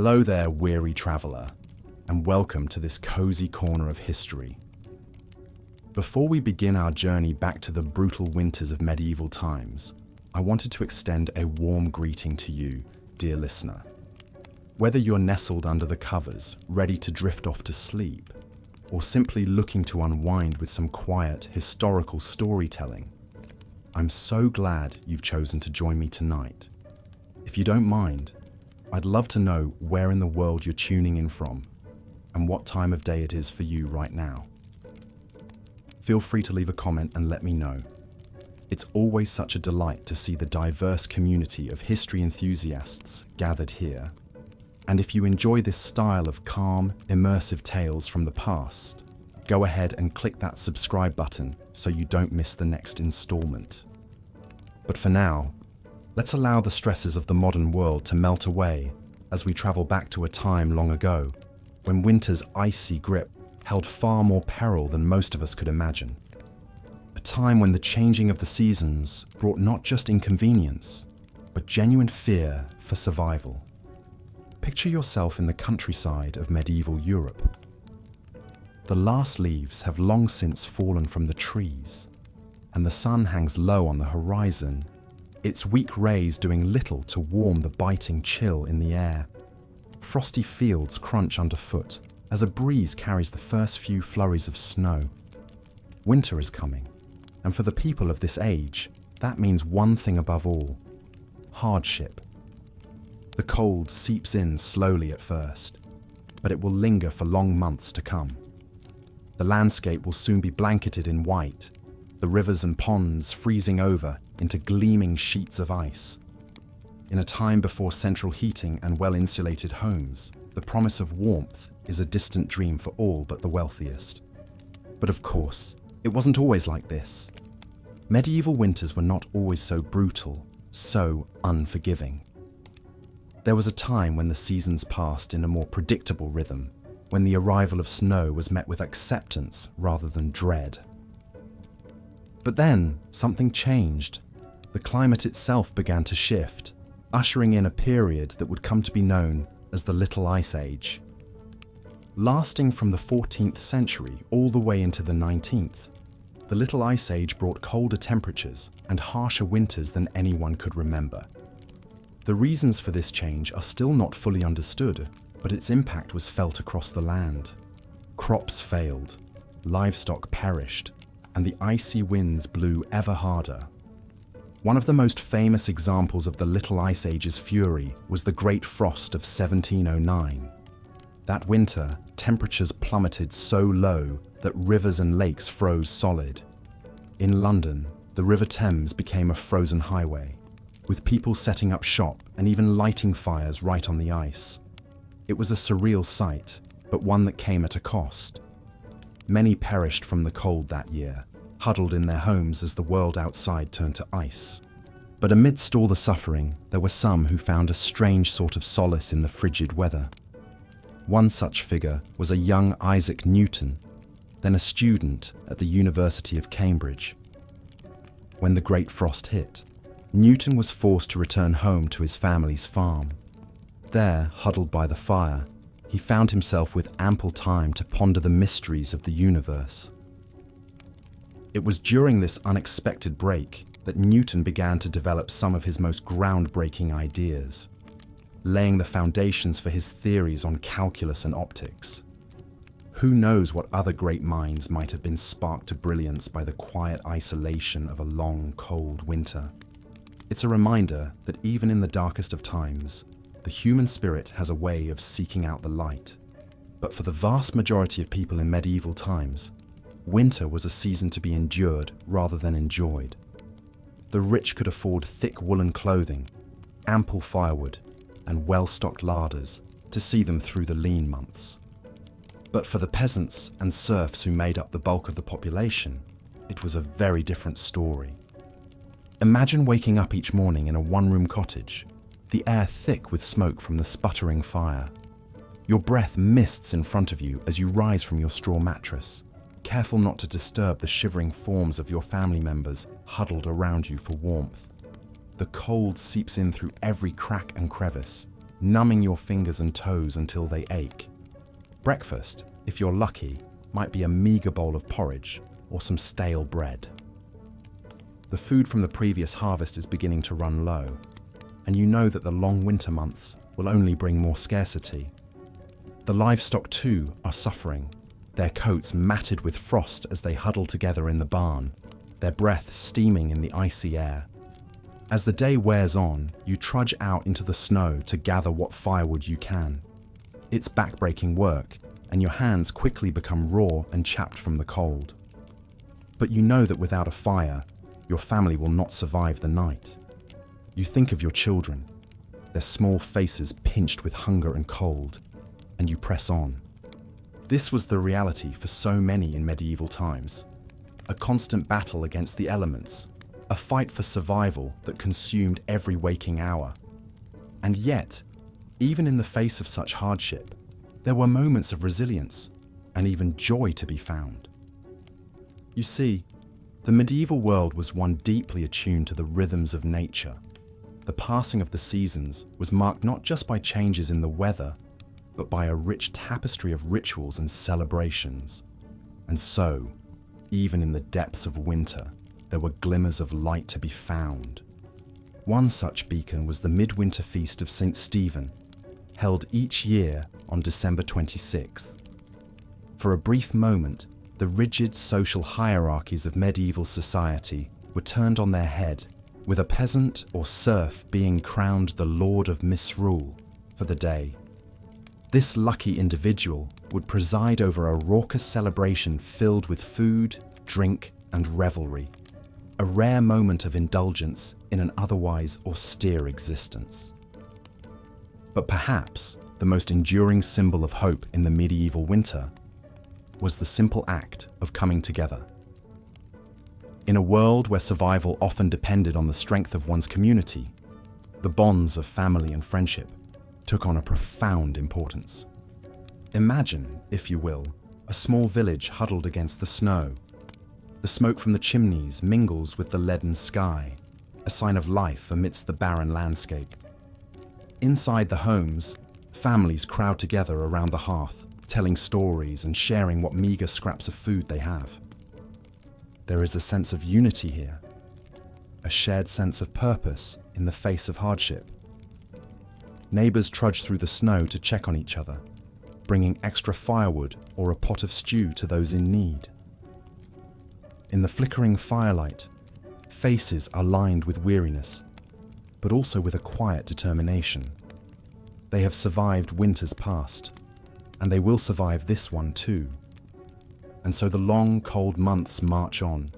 Hello there, weary traveller, and welcome to this cozy corner of history. Before we begin our journey back to the brutal winters of medieval times, I wanted to extend a warm greeting to you, dear listener. Whether you're nestled under the covers, ready to drift off to sleep, or simply looking to unwind with some quiet, historical storytelling, I'm so glad you've chosen to join me tonight. If you don't mind, I'd love to know where in the world you're tuning in from and what time of day it is for you right now. Feel free to leave a comment and let me know. It's always such a delight to see the diverse community of history enthusiasts gathered here. And if you enjoy this style of calm, immersive tales from the past, go ahead and click that subscribe button so you don't miss the next installment. But for now, let's allow the stresses of the modern world to melt away as we travel back to a time long ago when winter's icy grip held far more peril than most of us could imagine. A time when the changing of the seasons brought not just inconvenience, but genuine fear for survival. Picture yourself in the countryside of medieval Europe. The last leaves have long since fallen from the trees, and the sun hangs low on the horizon, its weak rays doing little to warm the biting chill in the air. Frosty fields crunch underfoot as a breeze carries the first few flurries of snow. Winter is coming, and for the people of this age, that means one thing above all: hardship. The cold seeps in slowly at first, but it will linger for long months to come. The landscape will soon be blanketed in white, the rivers and ponds freezing over into gleaming sheets of ice. In a time before central heating and well-insulated homes, the promise of warmth is a distant dream for all but the wealthiest. But of course, it wasn't always like this. Medieval winters were not always so brutal, so unforgiving. There was a time when the seasons passed in a more predictable rhythm, when the arrival of snow was met with acceptance rather than dread. But then, something changed. The climate itself began to shift, ushering in a period that would come to be known as the Little Ice Age. Lasting from the 14th century all the way into the 19th, the Little Ice Age brought colder temperatures and harsher winters than anyone could remember. The reasons for this change are still not fully understood, but its impact was felt across the land. Crops failed, livestock perished, and the icy winds blew ever harder. One of the most famous examples of the Little Ice Age's fury was the Great Frost of 1709. That winter, temperatures plummeted so low that rivers and lakes froze solid. In London, the River Thames became a frozen highway, with people setting up shop and even lighting fires right on the ice. It was a surreal sight, but one that came at a cost. Many perished from the cold that year, huddled in their homes as the world outside turned to ice. But amidst all the suffering, there were some who found a strange sort of solace in the frigid weather. One such figure was a young Isaac Newton, then a student at the University of Cambridge. When the Great Frost hit, Newton was forced to return home to his family's farm. There, huddled by the fire, he found himself with ample time to ponder the mysteries of the universe. It was during this unexpected break that Newton began to develop some of his most groundbreaking ideas, laying the foundations for his theories on calculus and optics. Who knows what other great minds might have been sparked to brilliance by the quiet isolation of a long, cold winter. It's a reminder that even in the darkest of times, the human spirit has a way of seeking out the light. But for the vast majority of people in medieval times, winter was a season to be endured rather than enjoyed. The rich could afford thick woolen clothing, ample firewood, and well-stocked larders to see them through the lean months. But for the peasants and serfs who made up the bulk of the population, it was a very different story. Imagine waking up each morning in a one-room cottage, the air thick with smoke from the sputtering fire. Your breath mists in front of you as you rise from your straw mattress, careful not to disturb the shivering forms of your family members huddled around you for warmth. The cold seeps in through every crack and crevice, numbing your fingers and toes until they ache. Breakfast, if you're lucky, might be a meager bowl of porridge or some stale bread. The food from the previous harvest is beginning to run low, and you know that the long winter months will only bring more scarcity. The livestock too are suffering, their coats matted with frost as they huddle together in the barn, their breath steaming in the icy air. As the day wears on, you trudge out into the snow to gather what firewood you can. It's backbreaking work, and your hands quickly become raw and chapped from the cold. But you know that without a fire, your family will not survive the night. You think of your children, their small faces pinched with hunger and cold, and you press on. This was the reality for so many in medieval times. A constant battle against the elements, a fight for survival that consumed every waking hour. And yet, even in the face of such hardship, there were moments of resilience and even joy to be found. You see, the medieval world was one deeply attuned to the rhythms of nature. The passing of the seasons was marked not just by changes in the weather, but by a rich tapestry of rituals and celebrations. And so, even in the depths of winter, there were glimmers of light to be found. One such beacon was the midwinter feast of St. Stephen, held each year on December 26th. For a brief moment, the rigid social hierarchies of medieval society were turned on their head, with a peasant or serf being crowned the lord of misrule for the day. This lucky individual would preside over a raucous celebration filled with food, drink, and revelry, a rare moment of indulgence in an otherwise austere existence. But perhaps the most enduring symbol of hope in the medieval winter was the simple act of coming together. In a world where survival often depended on the strength of one's community, the bonds of family and friendship took on a profound importance. Imagine, if you will, a small village huddled against the snow. The smoke from the chimneys mingles with the leaden sky, a sign of life amidst the barren landscape. Inside the homes, families crowd together around the hearth, telling stories and sharing what meager scraps of food they have. There is a sense of unity here, a shared sense of purpose in the face of hardship. Neighbors trudge through the snow to check on each other, bringing extra firewood or a pot of stew to those in need. In the flickering firelight, faces are lined with weariness, but also with a quiet determination. They have survived winters past, and they will survive this one too. And so the long, cold months march on,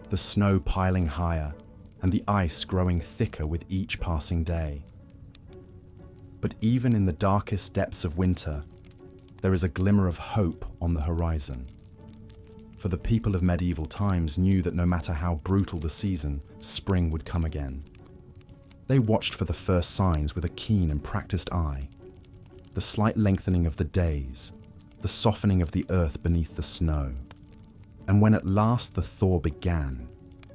the snow piling higher and the ice growing thicker with each passing day. But even in the darkest depths of winter, there is a glimmer of hope on the horizon. For the people of medieval times knew that no matter how brutal the season, spring would come again. They watched for the first signs with a keen and practiced eye. The slight lengthening of the days, the softening of the earth beneath the snow. And when at last the thaw began,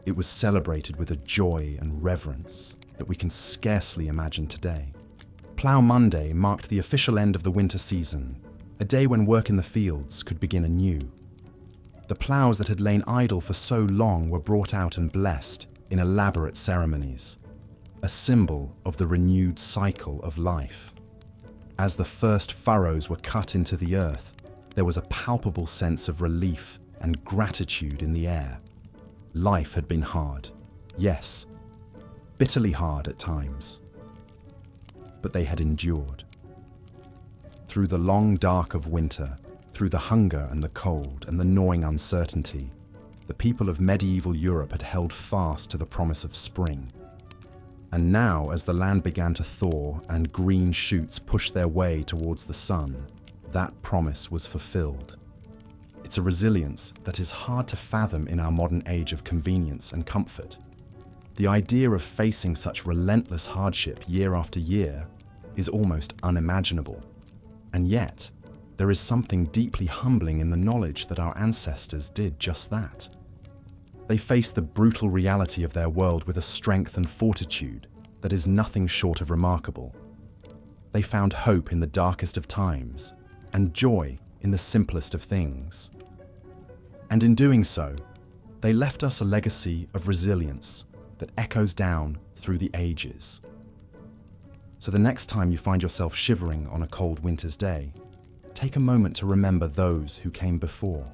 it was celebrated with a joy and reverence that we can scarcely imagine today. Plough Monday marked the official end of the winter season, a day when work in the fields could begin anew. The ploughs that had lain idle for so long were brought out and blessed in elaborate ceremonies, a symbol of the renewed cycle of life. As the first furrows were cut into the earth, there was a palpable sense of relief and gratitude in the air. Life had been hard, yes, bitterly hard at times, but they had endured. Through the long dark of winter, through the hunger and the cold and the gnawing uncertainty, the people of medieval Europe had held fast to the promise of spring. And now, as the land began to thaw and green shoots pushed their way towards the sun, that promise was fulfilled. It's a resilience that is hard to fathom in our modern age of convenience and comfort. The idea of facing such relentless hardship year after year is almost unimaginable. And yet, there is something deeply humbling in the knowledge that our ancestors did just that. They faced the brutal reality of their world with a strength and fortitude that is nothing short of remarkable. They found hope in the darkest of times and joy in the simplest of things. And in doing so, they left us a legacy of resilience that echoes down through the ages. So the next time you find yourself shivering on a cold winter's day, take a moment to remember those who came before.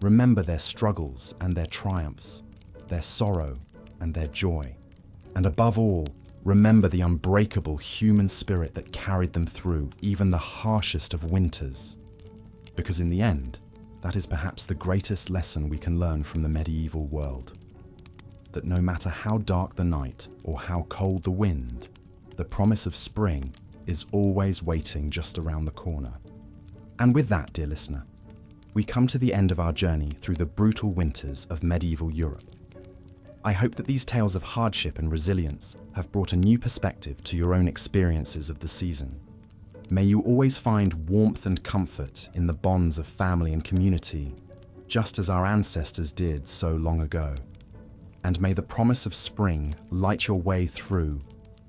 Remember their struggles and their triumphs, their sorrow and their joy. And above all, remember the unbreakable human spirit that carried them through even the harshest of winters. Because in the end, that is perhaps the greatest lesson we can learn from the medieval world. That no matter how dark the night or how cold the wind, the promise of spring is always waiting just around the corner. And with that, dear listener, we come to the end of our journey through the brutal winters of medieval Europe. I hope that these tales of hardship and resilience have brought a new perspective to your own experiences of the season. May you always find warmth and comfort in the bonds of family and community, just as our ancestors did so long ago. And may the promise of spring light your way through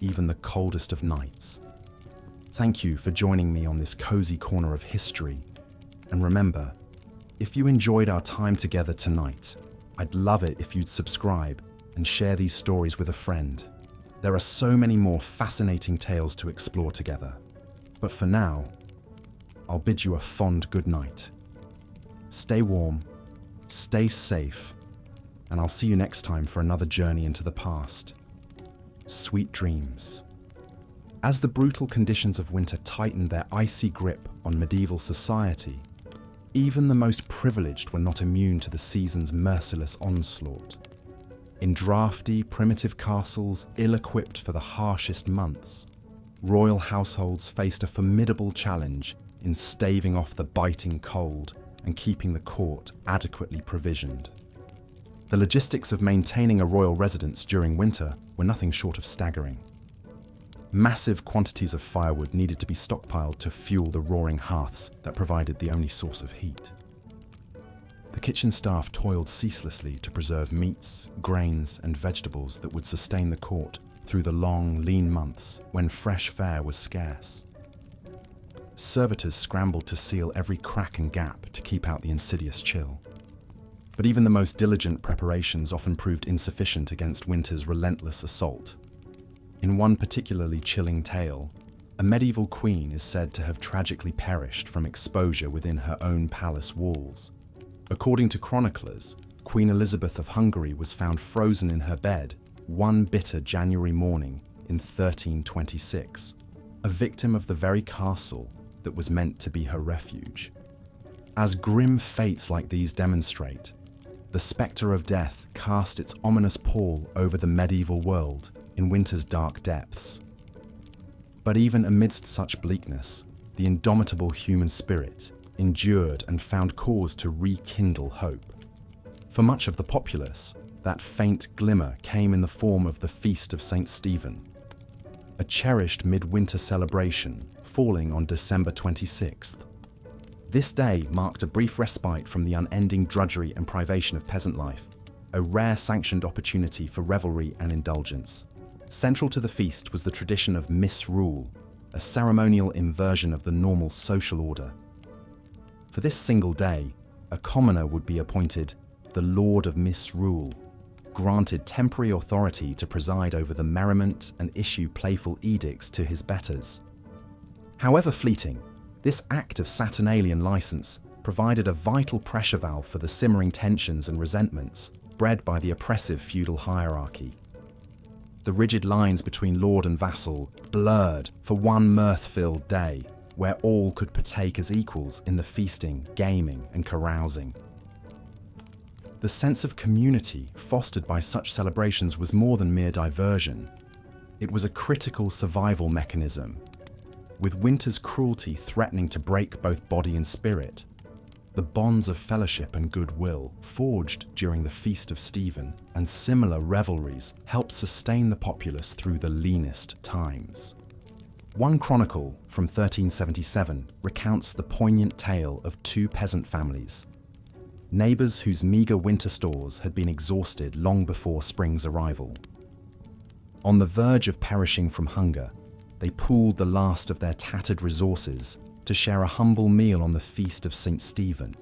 even the coldest of nights. Thank you for joining me on this cozy corner of history. And remember, if you enjoyed our time together tonight, I'd love it if you'd subscribe and share these stories with a friend. There are so many more fascinating tales to explore together. But for now, I'll bid you a fond good night. Stay warm, stay safe, and I'll see you next time for another journey into the past. Sweet dreams. As the brutal conditions of winter tightened their icy grip on medieval society, even the most privileged were not immune to the season's merciless onslaught. In drafty, primitive castles ill-equipped for the harshest months, royal households faced a formidable challenge in staving off the biting cold and keeping the court adequately provisioned. The logistics of maintaining a royal residence during winter were nothing short of staggering. Massive quantities of firewood needed to be stockpiled to fuel the roaring hearths that provided the only source of heat. The kitchen staff toiled ceaselessly to preserve meats, grains, and vegetables that would sustain the court through the long, lean months when fresh fare was scarce. Servitors scrambled to seal every crack and gap to keep out the insidious chill. But even the most diligent preparations often proved insufficient against winter's relentless assault. In one particularly chilling tale, a medieval queen is said to have tragically perished from exposure within her own palace walls. According to chroniclers, Queen Elizabeth of Hungary was found frozen in her bed one bitter January morning in 1326, a victim of the very castle that was meant to be her refuge. As grim fates like these demonstrate, the spectre of death cast its ominous pall over the medieval world in winter's dark depths. But even amidst such bleakness, the indomitable human spirit endured and found cause to rekindle hope. For much of the populace, that faint glimmer came in the form of the Feast of St. Stephen, a cherished midwinter celebration falling on December 26th. This day marked a brief respite from the unending drudgery and privation of peasant life, a rare sanctioned opportunity for revelry and indulgence. Central to the feast was the tradition of misrule, a ceremonial inversion of the normal social order. For this single day, a commoner would be appointed the Lord of Misrule, granted temporary authority to preside over the merriment and issue playful edicts to his betters. However fleeting, this act of Saturnalian license provided a vital pressure valve for the simmering tensions and resentments bred by the oppressive feudal hierarchy. The rigid lines between lord and vassal blurred for one mirth-filled day, where all could partake as equals in the feasting, gaming, and carousing. The sense of community fostered by such celebrations was more than mere diversion. It was a critical survival mechanism. With winter's cruelty threatening to break both body and spirit, the bonds of fellowship and goodwill forged during the Feast of Stephen and similar revelries helped sustain the populace through the leanest times. One chronicle from 1377 recounts the poignant tale of two peasant families, neighbours whose meagre winter stores had been exhausted long before spring's arrival. On the verge of perishing from hunger, they pooled the last of their tattered resources to share a humble meal on the feast of St. Stephen.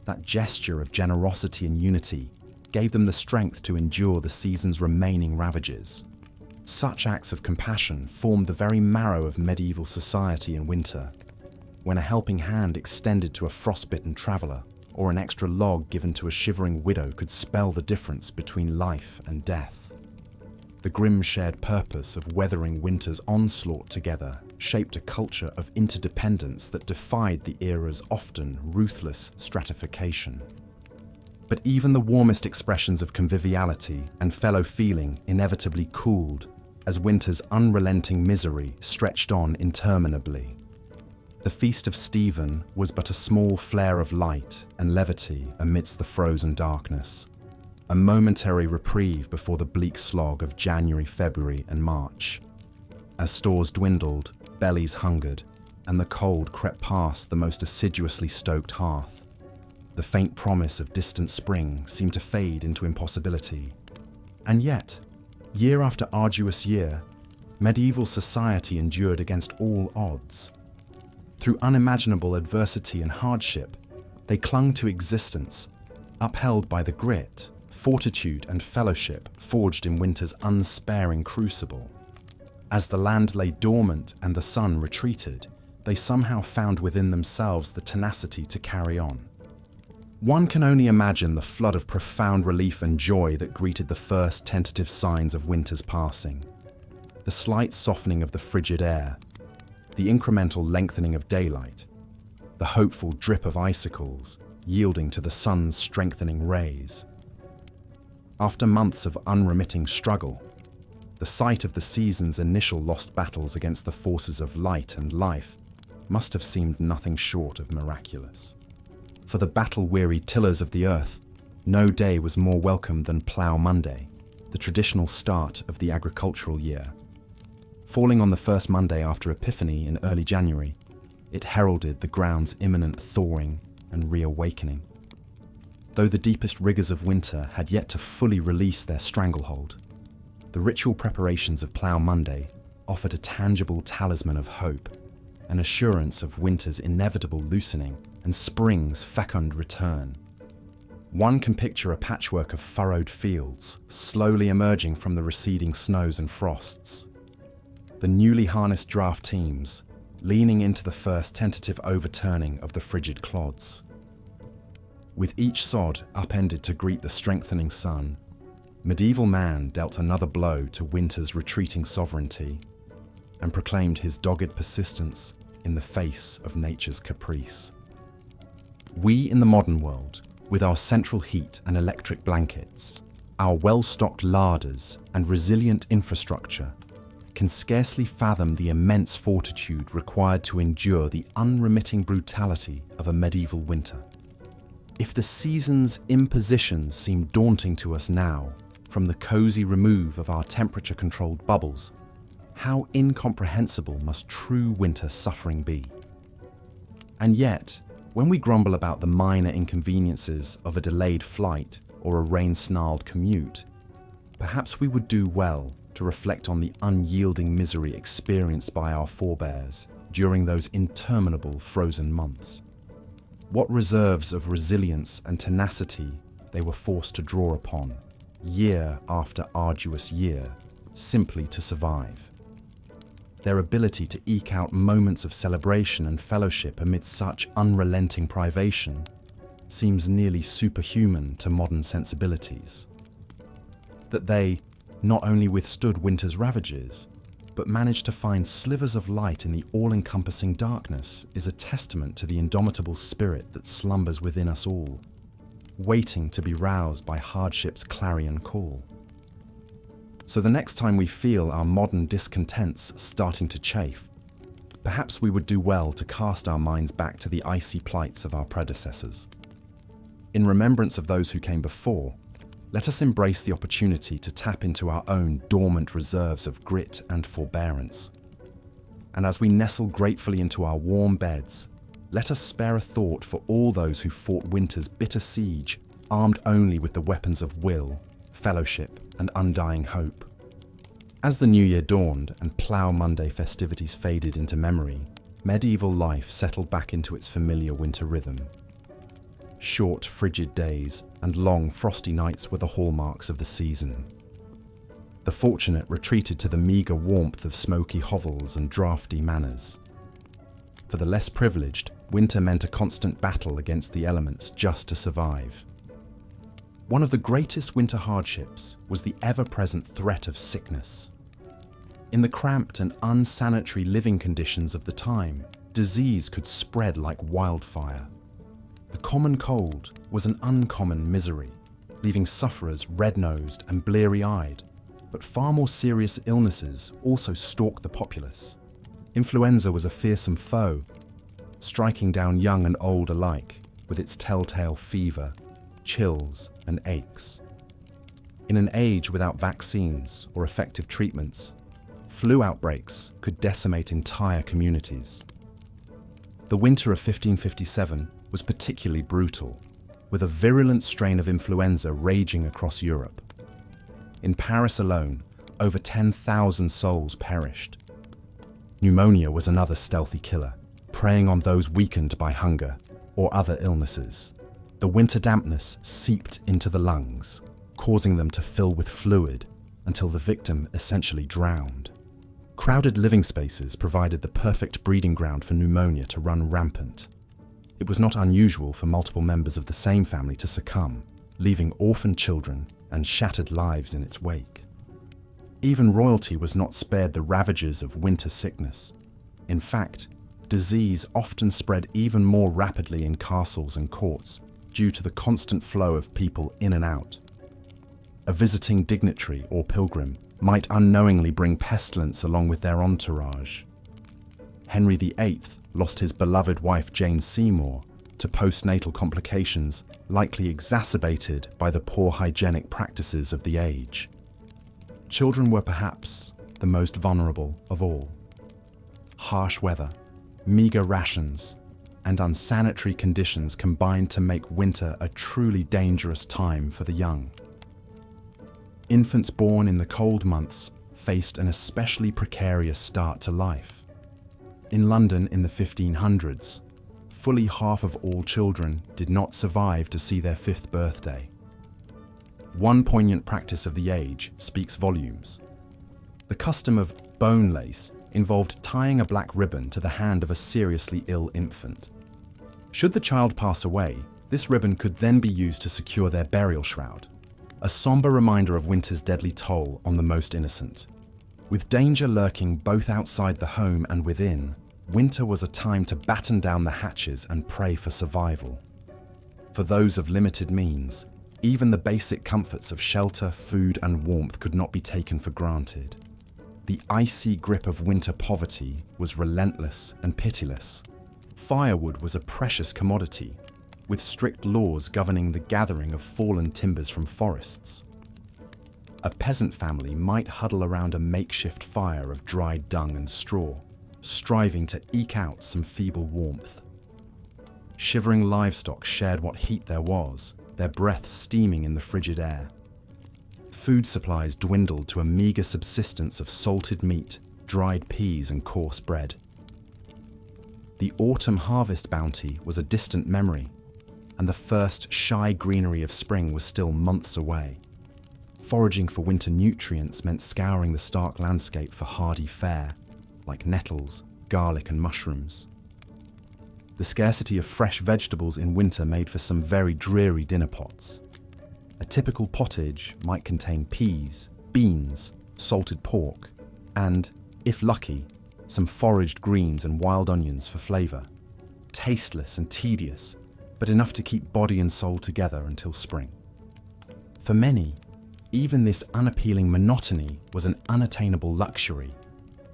That gesture of generosity and unity gave them the strength to endure the season's remaining ravages. Such acts of compassion formed the very marrow of medieval society in winter, when a helping hand extended to a frostbitten traveller or an extra log given to a shivering widow could spell the difference between life and death. The grim shared purpose of weathering winter's onslaught together shaped a culture of interdependence that defied the era's often ruthless stratification. But even the warmest expressions of conviviality and fellow feeling inevitably cooled as winter's unrelenting misery stretched on interminably. The Feast of Stephen was but a small flare of light and levity amidst the frozen darkness, a momentary reprieve before the bleak slog of January, February, and March. As stores dwindled, bellies hungered, and the cold crept past the most assiduously stoked hearth, the faint promise of distant spring seemed to fade into impossibility. And yet, year after arduous year, medieval society endured against all odds. Through unimaginable adversity and hardship, they clung to existence, upheld by the grit, fortitude, and fellowship forged in winter's unsparing crucible. As the land lay dormant and the sun retreated, they somehow found within themselves the tenacity to carry on. One can only imagine the flood of profound relief and joy that greeted the first tentative signs of winter's passing. The slight softening of the frigid air, the incremental lengthening of daylight, the hopeful drip of icicles yielding to the sun's strengthening rays. After months of unremitting struggle, the sight of the season's initial lost battles against the forces of light and life must have seemed nothing short of miraculous. For the battle-weary tillers of the earth, no day was more welcome than Plough Monday, the traditional start of the agricultural year. Falling on the first Monday after Epiphany in early January, it heralded the ground's imminent thawing and reawakening. Though the deepest rigours of winter had yet to fully release their stranglehold, the ritual preparations of Plough Monday offered a tangible talisman of hope, an assurance of winter's inevitable loosening and spring's fecund return. One can picture a patchwork of furrowed fields slowly emerging from the receding snows and frosts. The newly harnessed draft teams leaning into the first tentative overturning of the frigid clods. With each sod upended to greet the strengthening sun, medieval man dealt another blow to winter's retreating sovereignty and proclaimed his dogged persistence in the face of nature's caprice. We in the modern world, with our central heat and electric blankets, our well-stocked larders and resilient infrastructure, can scarcely fathom the immense fortitude required to endure the unremitting brutality of a medieval winter. If the season's impositions seem daunting to us now, from the cozy remove of our temperature-controlled bubbles, how incomprehensible must true winter suffering be? And yet, when we grumble about the minor inconveniences of a delayed flight or a rain-snarled commute, perhaps we would do well to reflect on the unyielding misery experienced by our forebears during those interminable frozen months. What reserves of resilience and tenacity they were forced to draw upon, year after arduous year, simply to survive. Their ability to eke out moments of celebration and fellowship amid such unrelenting privation seems nearly superhuman to modern sensibilities. That they not only withstood winter's ravages, but managed to find slivers of light in the all-encompassing darkness is a testament to the indomitable spirit that slumbers within us all, waiting to be roused by hardship's clarion call. So the next time we feel our modern discontents starting to chafe, perhaps we would do well to cast our minds back to the icy plights of our predecessors. In remembrance of those who came before, let us embrace the opportunity to tap into our own dormant reserves of grit and forbearance. And as we nestle gratefully into our warm beds, let us spare a thought for all those who fought winter's bitter siege, armed only with the weapons of will, fellowship, and undying hope. As the new year dawned and Plough Monday festivities faded into memory, medieval life settled back into its familiar winter rhythm. Short, frigid days and long, frosty nights were the hallmarks of the season. The fortunate retreated to the meagre warmth of smoky hovels and draughty manors. For the less privileged, winter meant a constant battle against the elements just to survive. One of the greatest winter hardships was the ever-present threat of sickness. In the cramped and unsanitary living conditions of the time, disease could spread like wildfire. The common cold was an uncommon misery, leaving sufferers red-nosed and bleary-eyed. But far more serious illnesses also stalked the populace. Influenza was a fearsome foe, striking down young and old alike with its telltale fever, chills, and aches. In an age without vaccines or effective treatments, flu outbreaks could decimate entire communities. The winter of 1557 was particularly brutal, with a virulent strain of influenza raging across Europe. In Paris alone, over 10,000 souls perished. Pneumonia was another stealthy killer, preying on those weakened by hunger or other illnesses. The winter dampness seeped into the lungs, causing them to fill with fluid until the victim essentially drowned. Crowded living spaces provided the perfect breeding ground for pneumonia to run rampant. It was not unusual for multiple members of the same family to succumb, leaving orphaned children and shattered lives in its wake. Even royalty was not spared the ravages of winter sickness. In fact, disease often spread even more rapidly in castles and courts due to the constant flow of people in and out. A visiting dignitary or pilgrim might unknowingly bring pestilence along with their entourage. Henry VIII lost his beloved wife Jane Seymour to postnatal complications likely exacerbated by the poor hygienic practices of the age. Children were perhaps the most vulnerable of all. Harsh weather, meager rations, and unsanitary conditions combined to make winter a truly dangerous time for the young. Infants born in the cold months faced an especially precarious start to life. In London in the 1500s, fully half of all children did not survive to see their 5th birthday. One poignant practice of the age speaks volumes. The custom of bone lace involved tying a black ribbon to the hand of a seriously ill infant. Should the child pass away, this ribbon could then be used to secure their burial shroud, a somber reminder of winter's deadly toll on the most innocent. With danger lurking both outside the home and within, winter was a time to batten down the hatches and pray for survival. For those of limited means, even the basic comforts of shelter, food, and warmth could not be taken for granted. The icy grip of winter poverty was relentless and pitiless. Firewood was a precious commodity, with strict laws governing the gathering of fallen timbers from forests. A peasant family might huddle around a makeshift fire of dried dung and straw, striving to eke out some feeble warmth. Shivering livestock shared what heat there was, their breath steaming in the frigid air. Food supplies dwindled to a meager subsistence of salted meat, dried peas, and coarse bread. The autumn harvest bounty was a distant memory, and the first shy greenery of spring was still months away. Foraging for winter nutrients meant scouring the stark landscape for hardy fare, like nettles, garlic, and mushrooms. The scarcity of fresh vegetables in winter made for some very dreary dinner pots. A typical pottage might contain peas, beans, salted pork, and, if lucky, some foraged greens and wild onions for flavour. Tasteless and tedious, but enough to keep body and soul together until spring. For many, even this unappealing monotony was an unattainable luxury.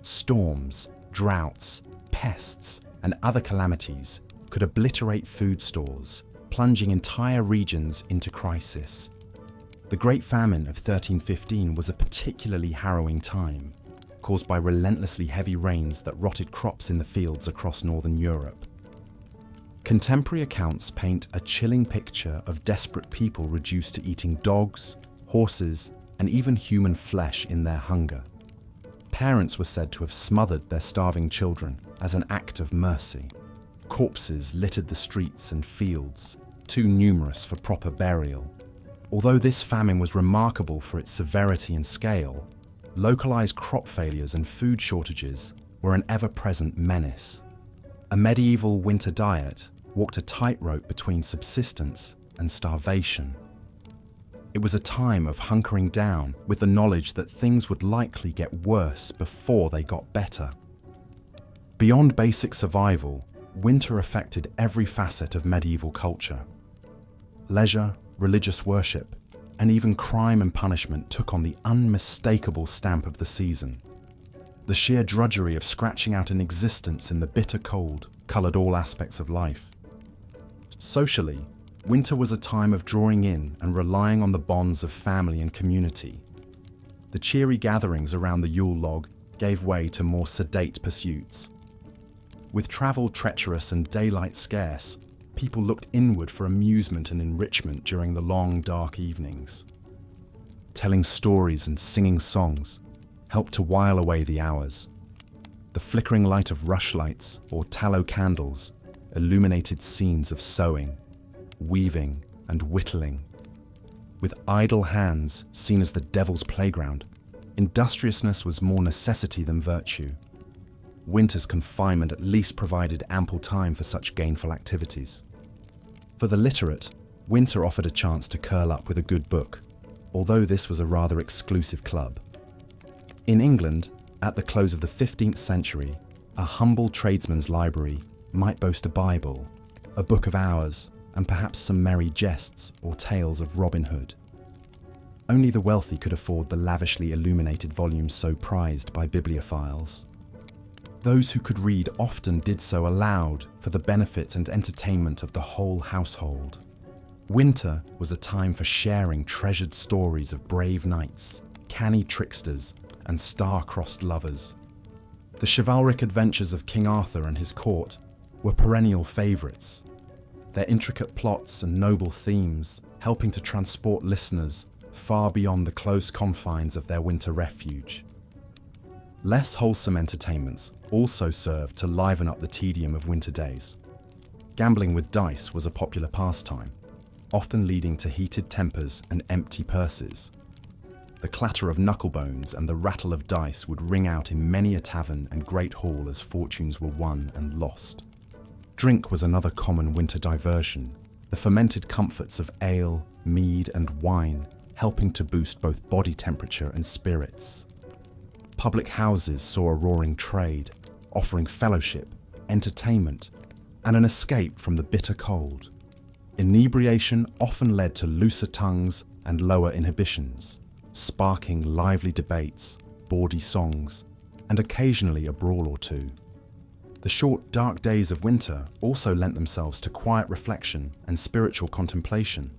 Storms, droughts, pests, and other calamities could obliterate food stores, plunging entire regions into crisis. The Great Famine of 1315 was a particularly harrowing time, caused by relentlessly heavy rains that rotted crops in the fields across northern Europe. Contemporary accounts paint a chilling picture of desperate people reduced to eating dogs, horses, and even human flesh in their hunger. Parents were said to have smothered their starving children as an act of mercy. Corpses littered the streets and fields, too numerous for proper burial. Although this famine was remarkable for its severity and scale, localized crop failures and food shortages were an ever-present menace. A medieval winter diet walked a tightrope between subsistence and starvation. It was a time of hunkering down with the knowledge that things would likely get worse before they got better. Beyond basic survival, winter affected every facet of medieval culture. Leisure, religious worship, and even crime and punishment took on the unmistakable stamp of the season. The sheer drudgery of scratching out an existence in the bitter cold colored all aspects of life. Socially, winter was a time of drawing in and relying on the bonds of family and community. The cheery gatherings around the Yule log gave way to more sedate pursuits. With travel treacherous and daylight scarce, people looked inward for amusement and enrichment during the long, dark evenings. Telling stories and singing songs helped to while away the hours. The flickering light of rushlights or tallow candles illuminated scenes of sewing, weaving, and whittling. With idle hands seen as the devil's playground, industriousness was more necessity than virtue. Winter's confinement at least provided ample time for such gainful activities. For the literate, winter offered a chance to curl up with a good book, although this was a rather exclusive club. In England, at the close of the 15th century, a humble tradesman's library might boast a Bible, a book of hours, and perhaps some merry jests or tales of Robin Hood. Only the wealthy could afford the lavishly illuminated volumes so prized by bibliophiles. Those who could read often did so aloud for the benefit and entertainment of the whole household. Winter was a time for sharing treasured stories of brave knights, canny tricksters, and star-crossed lovers. The chivalric adventures of King Arthur and his court were perennial favourites, their intricate plots and noble themes helping to transport listeners far beyond the close confines of their winter refuge. Less wholesome entertainments also served to liven up the tedium of winter days. Gambling with dice was a popular pastime, often leading to heated tempers and empty purses. The clatter of knucklebones and the rattle of dice would ring out in many a tavern and great hall as fortunes were won and lost. Drink was another common winter diversion, the fermented comforts of ale, mead, and wine helping to boost both body temperature and spirits. Public houses saw a roaring trade, offering fellowship, entertainment, and an escape from the bitter cold. Inebriation often led to looser tongues and lower inhibitions, sparking lively debates, bawdy songs, and occasionally a brawl or two. The short, dark days of winter also lent themselves to quiet reflection and spiritual contemplation.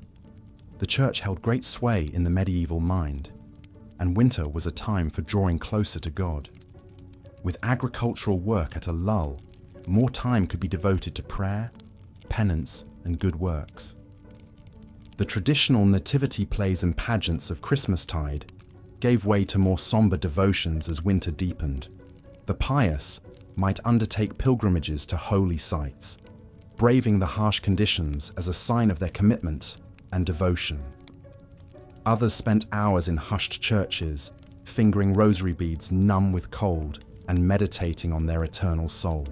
The church held great sway in the medieval mind, and winter was a time for drawing closer to God. With agricultural work at a lull, more time could be devoted to prayer, penance, and good works. The traditional nativity plays and pageants of Christmastide gave way to more somber devotions as winter deepened. The pious might undertake pilgrimages to holy sites, braving the harsh conditions as a sign of their commitment and devotion. Others spent hours in hushed churches, fingering rosary beads numb with cold and meditating on their eternal soul.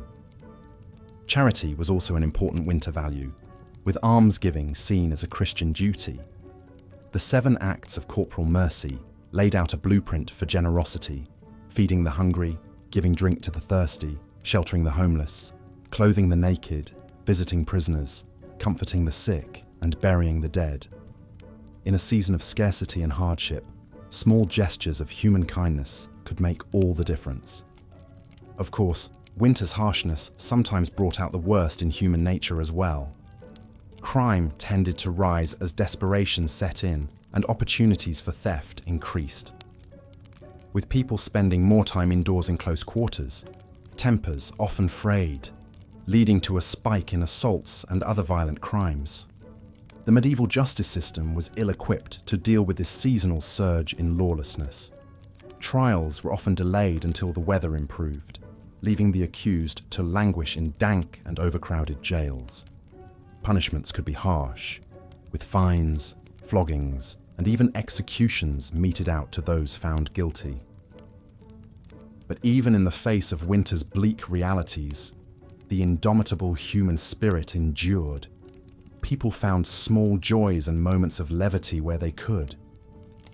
Charity was also an important winter value, with almsgiving seen as a Christian duty. The 7 acts of corporal mercy laid out a blueprint for generosity, feeding the hungry, giving drink to the thirsty, sheltering the homeless, clothing the naked, visiting prisoners, comforting the sick, and burying the dead. In a season of scarcity and hardship, small gestures of human kindness could make all the difference. Of course, winter's harshness sometimes brought out the worst in human nature as well. Crime tended to rise as desperation set in and opportunities for theft increased. With people spending more time indoors in close quarters, tempers often frayed, leading to a spike in assaults and other violent crimes. The medieval justice system was ill-equipped to deal with this seasonal surge in lawlessness. Trials were often delayed until the weather improved, leaving the accused to languish in dank and overcrowded jails. Punishments could be harsh, with fines, floggings, and even executions meted out to those found guilty. But even in the face of winter's bleak realities, the indomitable human spirit endured. People found small joys and moments of levity where they could.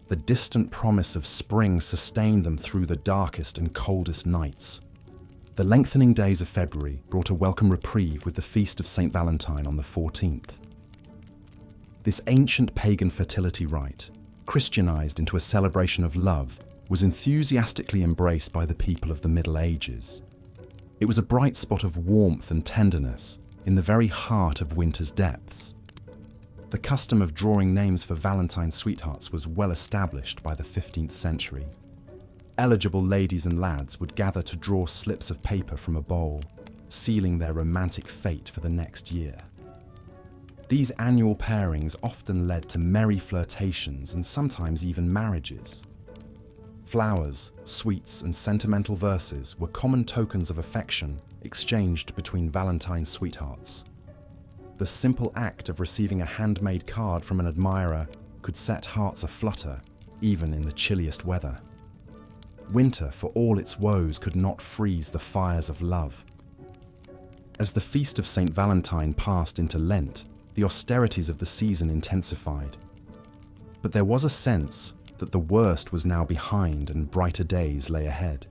The distant promise of spring sustained them through the darkest and coldest nights. The lengthening days of February brought a welcome reprieve with the feast of St. Valentine on the 14th. This ancient pagan fertility rite, Christianized into a celebration of love, was enthusiastically embraced by the people of the Middle Ages. It was a bright spot of warmth and tenderness in the very heart of winter's depths. The custom of drawing names for Valentine's sweethearts was well established by the 15th century. Eligible ladies and lads would gather to draw slips of paper from a bowl, sealing their romantic fate for the next year. These annual pairings often led to merry flirtations and sometimes even marriages. Flowers, sweets, and sentimental verses were common tokens of affection exchanged between Valentine's sweethearts. The simple act of receiving a handmade card from an admirer could set hearts aflutter, even in the chilliest weather. Winter, for all its woes, could not freeze the fires of love. As the feast of St. Valentine passed into Lent, the austerities of the season intensified. But there was a sense that the worst was now behind and brighter days lay ahead.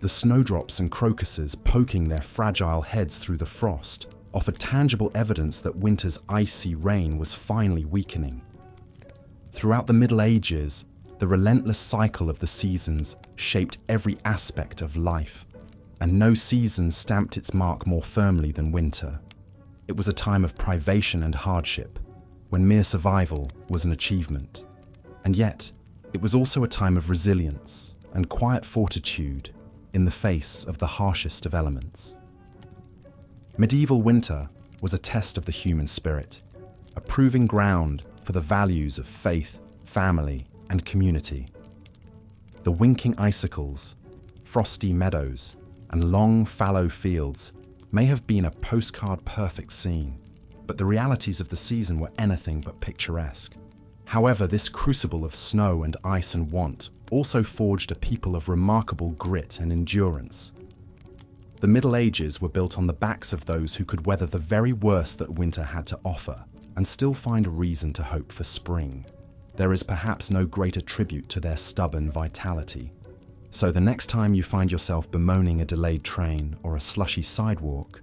The snowdrops and crocuses poking their fragile heads through the frost offered tangible evidence that winter's icy reign was finally weakening. Throughout the Middle Ages, the relentless cycle of the seasons shaped every aspect of life, and no season stamped its mark more firmly than winter. It was a time of privation and hardship, when mere survival was an achievement. And yet, it was also a time of resilience and quiet fortitude in the face of the harshest of elements. Medieval winter was a test of the human spirit, a proving ground for the values of faith, family, and community. The winking icicles, frosty meadows, and long fallow fields may have been a postcard-perfect scene, but the realities of the season were anything but picturesque. However, this crucible of snow and ice and want also forged a people of remarkable grit and endurance. The Middle Ages were built on the backs of those who could weather the very worst that winter had to offer and still find a reason to hope for spring. There is perhaps no greater tribute to their stubborn vitality. So the next time you find yourself bemoaning a delayed train or a slushy sidewalk,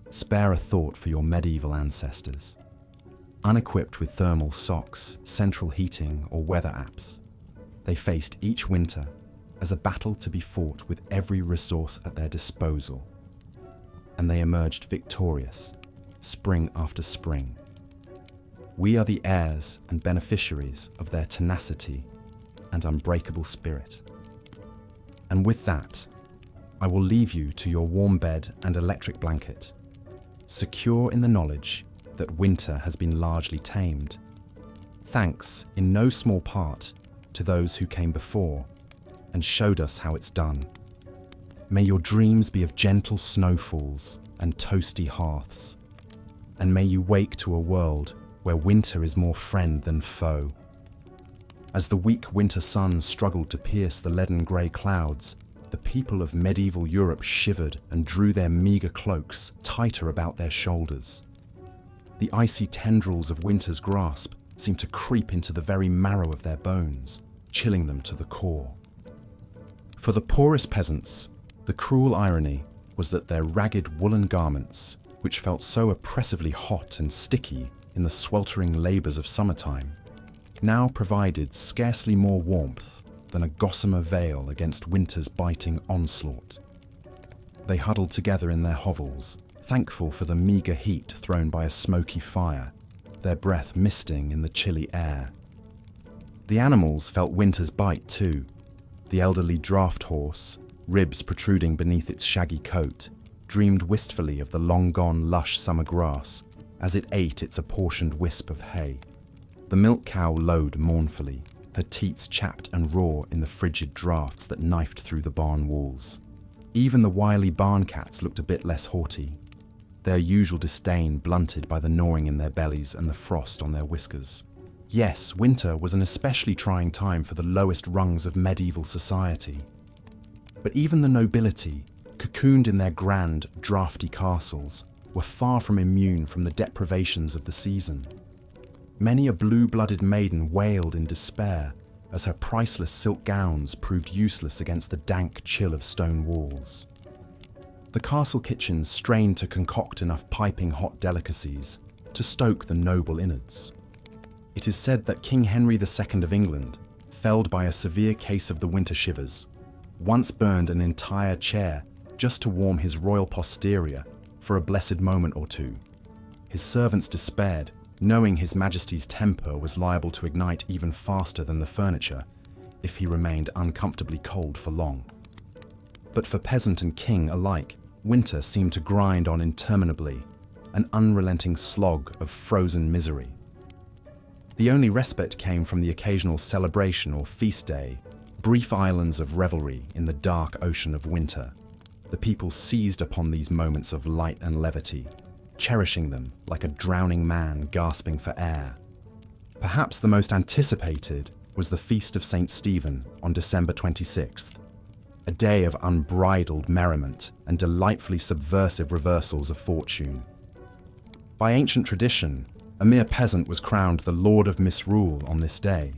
spare a thought for your medieval ancestors. Unequipped with thermal socks, central heating, or weather apps, they faced each winter as a battle to be fought with every resource at their disposal. And they emerged victorious, spring after spring. We are the heirs and beneficiaries of their tenacity and unbreakable spirit. And with that, I will leave you to your warm bed and electric blanket, secure in the knowledge that winter has been largely tamed, thanks in no small part to those who came before and showed us how it's done. May your dreams be of gentle snowfalls and toasty hearths, and may you wake to a world where winter is more friend than foe. As the weak winter sun struggled to pierce the leaden grey clouds, the people of medieval Europe shivered and drew their meagre cloaks tighter about their shoulders. The icy tendrils of winter's grasp seemed to creep into the very marrow of their bones, chilling them to the core. For the poorest peasants, the cruel irony was that their ragged woolen garments, which felt so oppressively hot and sticky in the sweltering labours of summertime, now provided scarcely more warmth than a gossamer veil against winter's biting onslaught. They huddled together in their hovels, thankful for the meagre heat thrown by a smoky fire, their breath misting in the chilly air. The animals felt winter's bite too. The elderly draught horse, ribs protruding beneath its shaggy coat, dreamed wistfully of the long-gone lush summer grass as it ate its apportioned wisp of hay. The milk cow lowed mournfully, her teats chapped and raw in the frigid draughts that knifed through the barn walls. Even the wily barn cats looked a bit less haughty, their usual disdain blunted by the gnawing in their bellies and the frost on their whiskers. Yes, winter was an especially trying time for the lowest rungs of medieval society. But even the nobility, cocooned in their grand, draughty castles, were far from immune from the deprivations of the season. Many a blue-blooded maiden wailed in despair as her priceless silk gowns proved useless against the dank chill of stone walls. The castle kitchens strained to concoct enough piping hot delicacies to stoke the noble innards. It is said that King Henry II of England, felled by a severe case of the winter shivers, once burned an entire chair just to warm his royal posterior for a blessed moment or two. His servants despaired, knowing His Majesty's temper was liable to ignite even faster than the furniture if he remained uncomfortably cold for long. But for peasant and king alike, winter seemed to grind on interminably, an unrelenting slog of frozen misery. The only respite came from the occasional celebration or feast day, brief islands of revelry in the dark ocean of winter. The people seized upon these moments of light and levity, cherishing them like a drowning man gasping for air. Perhaps the most anticipated was the Feast of St. Stephen on December 26th, a day of unbridled merriment and delightfully subversive reversals of fortune. By ancient tradition, a mere peasant was crowned the Lord of Misrule on this day,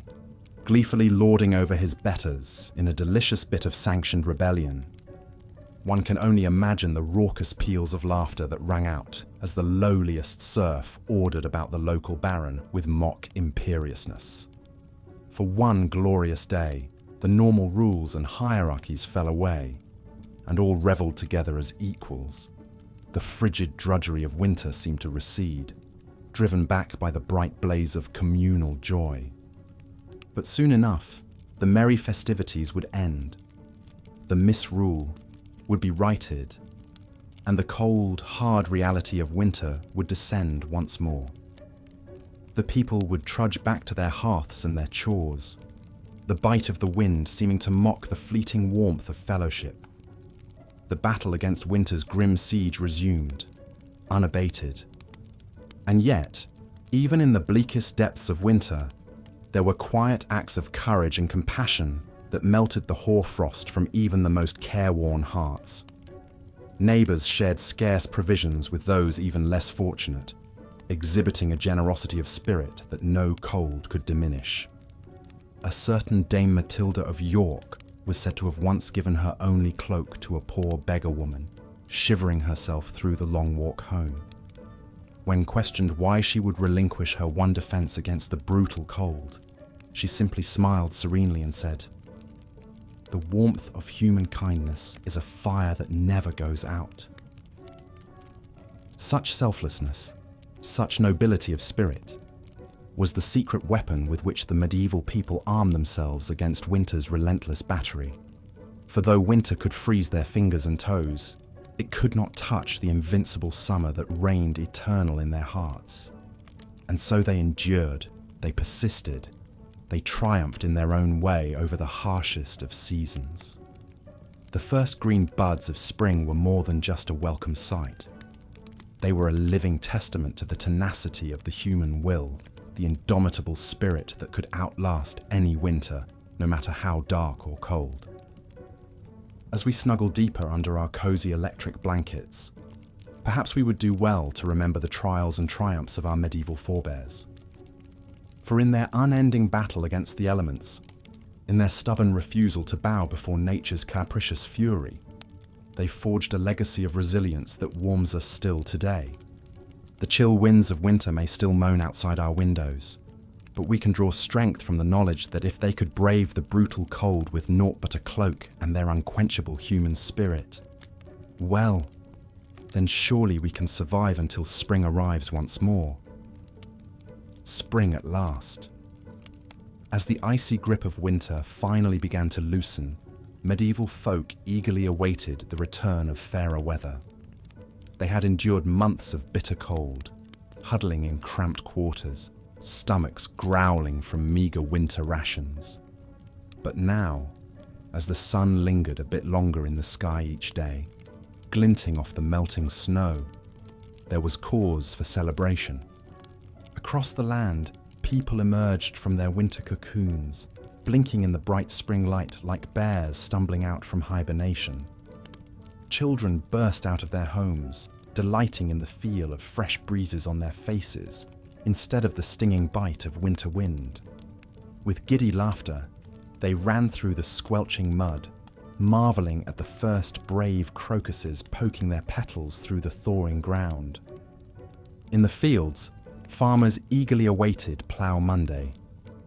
gleefully lording over his betters in a delicious bit of sanctioned rebellion. One can only imagine the raucous peals of laughter that rang out as the lowliest serf ordered about the local baron with mock imperiousness. For one glorious day, the normal rules and hierarchies fell away, and all revelled together as equals. The frigid drudgery of winter seemed to recede, driven back by the bright blaze of communal joy. But soon enough, the merry festivities would end. The misrule would be righted, and the cold, hard reality of winter would descend once more. The people would trudge back to their hearths and their chores, the bite of the wind seeming to mock the fleeting warmth of fellowship. The battle against winter's grim siege resumed, unabated. And yet, even in the bleakest depths of winter, there were quiet acts of courage and compassion that melted the hoarfrost from even the most careworn hearts. Neighbours shared scarce provisions with those even less fortunate, exhibiting a generosity of spirit that no cold could diminish. A certain Dame Matilda of York was said to have once given her only cloak to a poor beggar woman, shivering herself through the long walk home. When questioned why she would relinquish her one defence against the brutal cold, she simply smiled serenely and said, "The warmth of human kindness is a fire that never goes out." Such selflessness, such nobility of spirit, was the secret weapon with which the medieval people armed themselves against winter's relentless battery. For though winter could freeze their fingers and toes, it could not touch the invincible summer that reigned eternal in their hearts. And so they endured, they persisted, they triumphed in their own way over the harshest of seasons. The first green buds of spring were more than just a welcome sight. They were a living testament to the tenacity of the human will, the indomitable spirit that could outlast any winter, no matter how dark or cold. As we snuggle deeper under our cozy electric blankets, perhaps we would do well to remember the trials and triumphs of our medieval forebears. For in their unending battle against the elements, in their stubborn refusal to bow before nature's capricious fury, they forged a legacy of resilience that warms us still today. The chill winds of winter may still moan outside our windows, but we can draw strength from the knowledge that if they could brave the brutal cold with naught but a cloak and their unquenchable human spirit, well, then surely we can survive until spring arrives once more. Spring at last. As the icy grip of winter finally began to loosen, medieval folk eagerly awaited the return of fairer weather. They had endured months of bitter cold, huddling in cramped quarters, stomachs growling from meager winter rations. But now, as the sun lingered a bit longer in the sky each day, glinting off the melting snow, there was cause for celebration. Across the land, people emerged from their winter cocoons, blinking in the bright spring light like bears stumbling out from hibernation. Children burst out of their homes, delighting in the feel of fresh breezes on their faces, instead of the stinging bite of winter wind. With giddy laughter, they ran through the squelching mud, marveling at the first brave crocuses poking their petals through the thawing ground. In the fields, farmers eagerly awaited Plough Monday,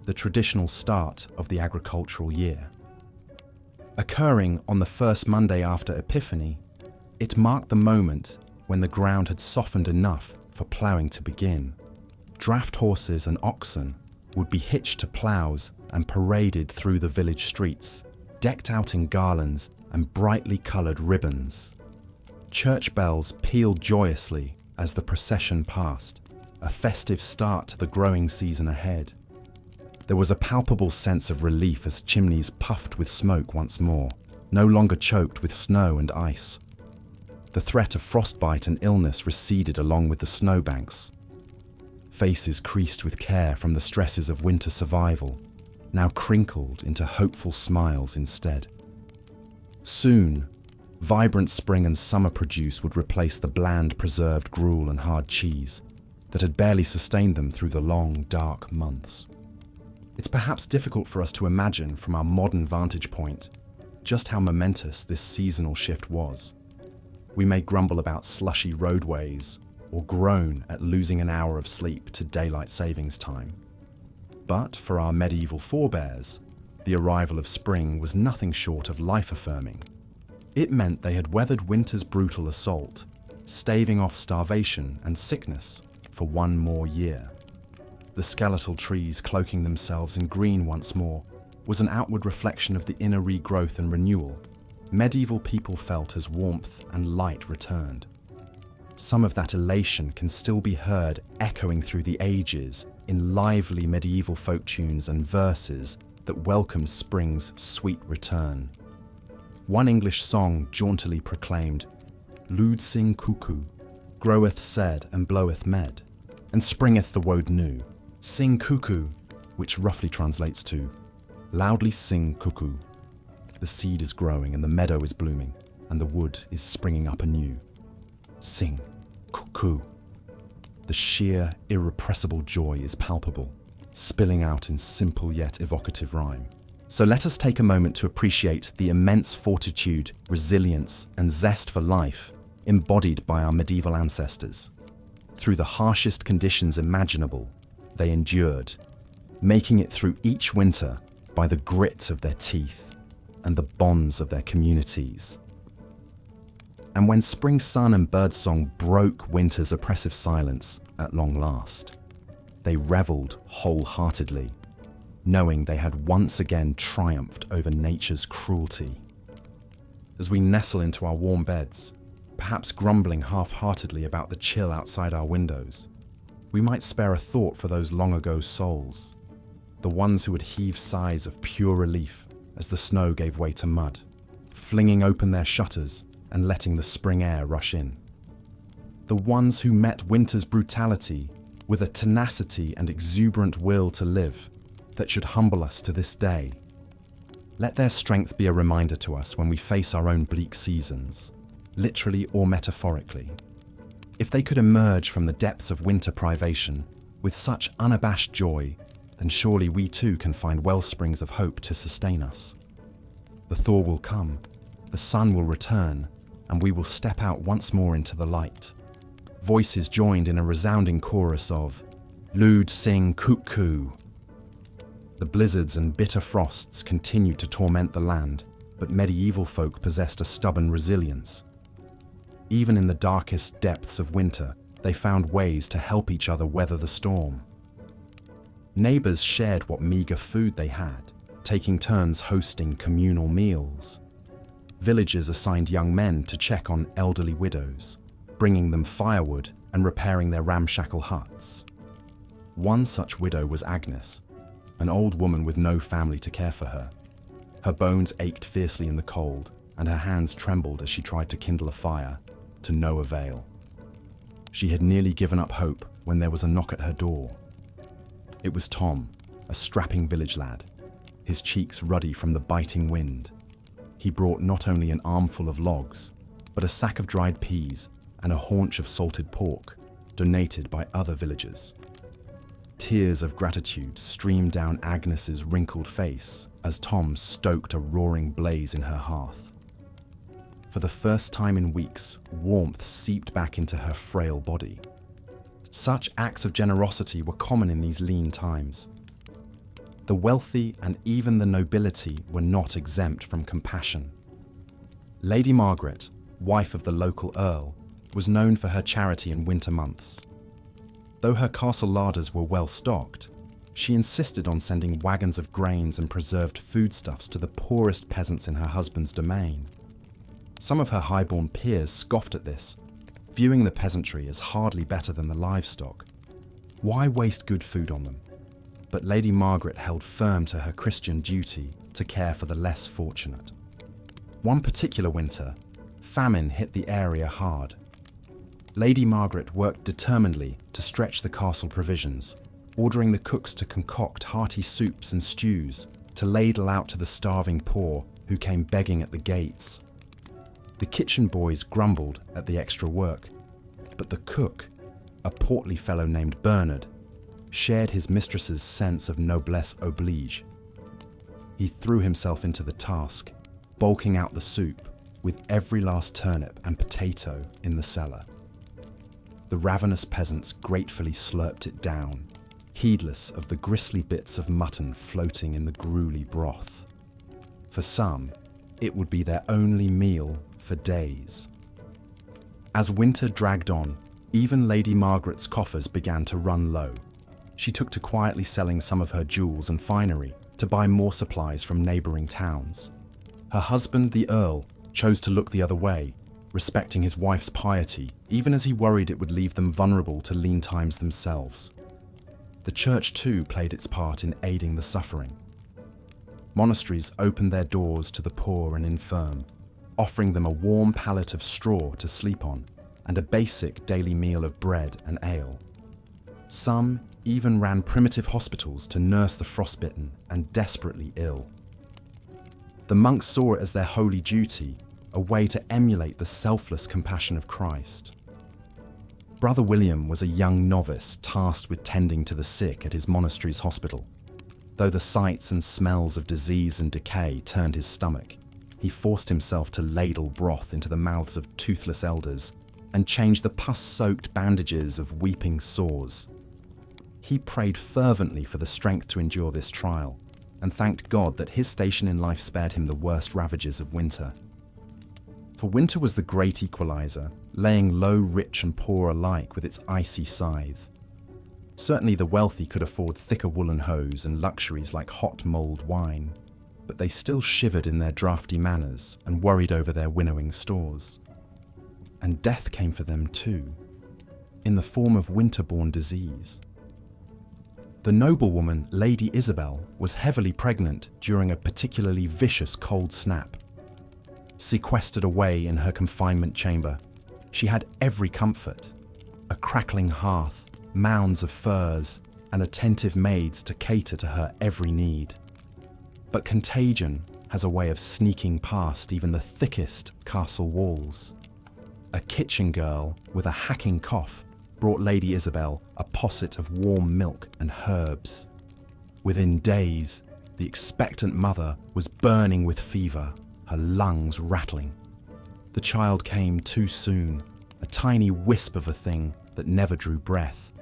the traditional start of the agricultural year. Occurring on the first Monday after Epiphany, it marked the moment when the ground had softened enough for ploughing to begin. Draft horses and oxen would be hitched to ploughs and paraded through the village streets, decked out in garlands and brightly coloured ribbons. Church bells pealed joyously as the procession passed, a festive start to the growing season ahead. There was a palpable sense of relief as chimneys puffed with smoke once more, no longer choked with snow and ice. The threat of frostbite and illness receded along with the snowbanks. Faces creased with care from the stresses of winter survival, now crinkled into hopeful smiles instead. Soon, vibrant spring and summer produce would replace the bland preserved gruel and hard cheese that had barely sustained them through the long, dark months. It's perhaps difficult for us to imagine from our modern vantage point just how momentous this seasonal shift was. We may grumble about slushy roadways or groan at losing an hour of sleep to daylight savings time. But for our medieval forebears, the arrival of spring was nothing short of life-affirming. It meant they had weathered winter's brutal assault, staving off starvation and sickness for one more year. The skeletal trees cloaking themselves in green once more was an outward reflection of the inner regrowth and renewal medieval people felt as warmth and light returned. Some of that elation can still be heard echoing through the ages in lively medieval folk tunes and verses that welcome spring's sweet return. One English song jauntily proclaimed, "Lud sing cuckoo, groweth said and bloweth med, and springeth the woad new. Sing cuckoo," which roughly translates to, "Loudly sing cuckoo." The seed is growing and the meadow is blooming, and the wood is springing up anew. Sing cuckoo. The sheer, irrepressible joy is palpable, spilling out in simple yet evocative rhyme. So let us take a moment to appreciate the immense fortitude, resilience, and zest for life embodied by our medieval ancestors. Through the harshest conditions imaginable, they endured, making it through each winter by the grit of their teeth and the bonds of their communities. And when spring sun and birdsong broke winter's oppressive silence at long last, they revelled wholeheartedly, knowing they had once again triumphed over nature's cruelty. As we nestle into our warm beds, perhaps grumbling half-heartedly about the chill outside our windows, we might spare a thought for those long-ago souls, the ones who would heave sighs of pure relief as the snow gave way to mud, flinging open their shutters and letting the spring air rush in. The ones who met winter's brutality with a tenacity and exuberant will to live that should humble us to this day. Let their strength be a reminder to us when we face our own bleak seasons, literally or metaphorically. If they could emerge from the depths of winter privation with such unabashed joy, then surely we too can find wellsprings of hope to sustain us. The thaw will come, the sun will return, and we will step out once more into the light. Voices joined in a resounding chorus of "Lud sing cuckoo." The blizzards and bitter frosts continued to torment the land, but medieval folk possessed a stubborn resilience. Even in the darkest depths of winter, they found ways to help each other weather the storm. Neighbours shared what meagre food they had, taking turns hosting communal meals. Villagers assigned young men to check on elderly widows, bringing them firewood and repairing their ramshackle huts. One such widow was Agnes, an old woman with no family to care for her. Her bones ached fiercely in the cold, and her hands trembled as she tried to kindle a fire, to no avail. She had nearly given up hope when there was a knock at her door. It was Tom, a strapping village lad, his cheeks ruddy from the biting wind. He brought not only an armful of logs, but a sack of dried peas and a haunch of salted pork, donated by other villagers. Tears of gratitude streamed down Agnes's wrinkled face as Tom stoked a roaring blaze in her hearth. For the first time in weeks, warmth seeped back into her frail body. Such acts of generosity were common in these lean times. The wealthy and even the nobility were not exempt from compassion. Lady Margaret, wife of the local earl, was known for her charity in winter months. Though her castle larders were well stocked, she insisted on sending wagons of grains and preserved foodstuffs to the poorest peasants in her husband's domain. Some of her highborn peers scoffed at this, viewing the peasantry as hardly better than the livestock. Why waste good food on them? But Lady Margaret held firm to her Christian duty to care for the less fortunate. One particular winter, famine hit the area hard. Lady Margaret worked determinedly to stretch the castle provisions, ordering the cooks to concoct hearty soups and stews to ladle out to the starving poor who came begging at the gates. The kitchen boys grumbled at the extra work, but the cook, a portly fellow named Bernard, shared his mistress's sense of noblesse oblige. He threw himself into the task, bulking out the soup with every last turnip and potato in the cellar. The ravenous peasants gratefully slurped it down, heedless of the gristly bits of mutton floating in the gruely broth. For some, it would be their only meal for days. As winter dragged on, even Lady Margaret's coffers began to run low. She took to quietly selling some of her jewels and finery to buy more supplies from neighbouring towns. Her husband, the Earl, chose to look the other way, respecting his wife's piety, even as he worried it would leave them vulnerable to lean times themselves. The church too played its part in aiding the suffering. Monasteries opened their doors to the poor and infirm, offering them a warm pallet of straw to sleep on and a basic daily meal of bread and ale. Some even ran primitive hospitals to nurse the frostbitten and desperately ill. The monks saw it as their holy duty, a way to emulate the selfless compassion of Christ. Brother William was a young novice tasked with tending to the sick at his monastery's hospital. Though the sights and smells of disease and decay turned his stomach, he forced himself to ladle broth into the mouths of toothless elders and change the pus-soaked bandages of weeping sores. He prayed fervently for the strength to endure this trial and thanked God that his station in life spared him the worst ravages of winter. For winter was the great equalizer, laying low rich and poor alike with its icy scythe. Certainly the wealthy could afford thicker woolen hose and luxuries like hot mulled wine, but they still shivered in their draughty manners and worried over their winnowing stores. And death came for them too, in the form of winter-borne disease. The noblewoman Lady Isabel was heavily pregnant during a particularly vicious cold snap. Sequestered away in her confinement chamber, she had every comfort: a crackling hearth, mounds of furs, and attentive maids to cater to her every need. But contagion has a way of sneaking past even the thickest castle walls. A kitchen girl with a hacking cough brought Lady Isabel a posset of warm milk and herbs. Within days, the expectant mother was burning with fever, her lungs rattling. The child came too soon, a tiny wisp of a thing that never drew breath.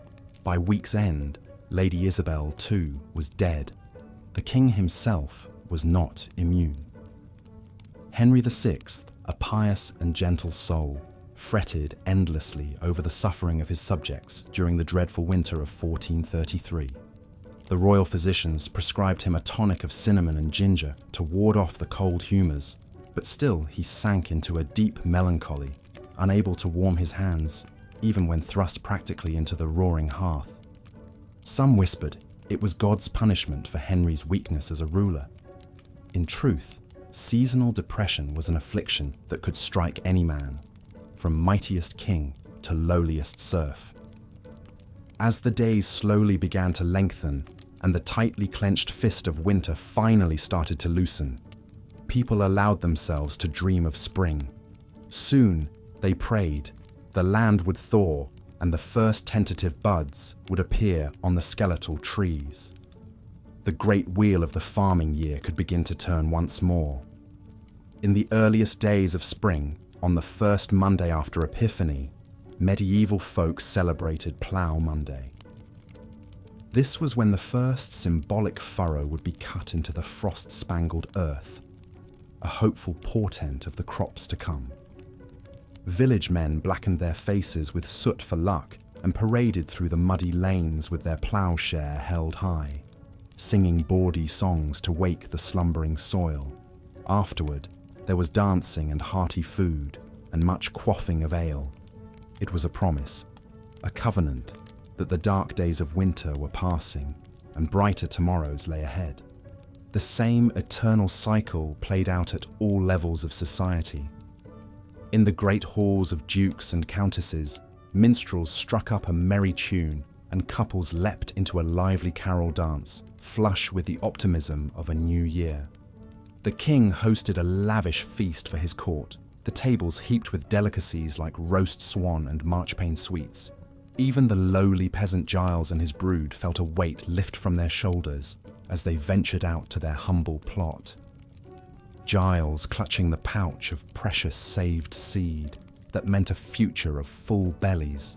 By week's end, Lady Isabel too was dead. The king himself was not immune. Henry VI, a pious and gentle soul, fretted endlessly over the suffering of his subjects during the dreadful winter of 1433. The royal physicians prescribed him a tonic of cinnamon and ginger to ward off the cold humours, but still he sank into a deep melancholy, unable to warm his hands, even when thrust practically into the roaring hearth. Some whispered it was God's punishment for Henry's weakness as a ruler. In truth, seasonal depression was an affliction that could strike any man, from mightiest king to lowliest serf. As the days slowly began to lengthen and the tightly clenched fist of winter finally started to loosen, people allowed themselves to dream of spring. Soon, they prayed, the land would thaw and the first tentative buds would appear on the skeletal trees. The great wheel of the farming year could begin to turn once more. In the earliest days of spring, on the first Monday after Epiphany, medieval folk celebrated Plough Monday. This was when the first symbolic furrow would be cut into the frost-spangled earth, a hopeful portent of the crops to come. Village men blackened their faces with soot for luck and paraded through the muddy lanes with their ploughshare held high, singing bawdy songs to wake the slumbering soil. Afterward, there was dancing and hearty food and much quaffing of ale. It was a promise, a covenant, that the dark days of winter were passing and brighter tomorrows lay ahead. The same eternal cycle played out at all levels of society. In the great halls of dukes and countesses, minstrels struck up a merry tune and couples leapt into a lively carol dance, flush with the optimism of a new year. The king hosted a lavish feast for his court, the tables heaped with delicacies like roast swan and marchpane sweets. Even the lowly peasant Giles and his brood felt a weight lift from their shoulders as they ventured out to their humble plot. Giles clutching the pouch of precious saved seed that meant a future of full bellies.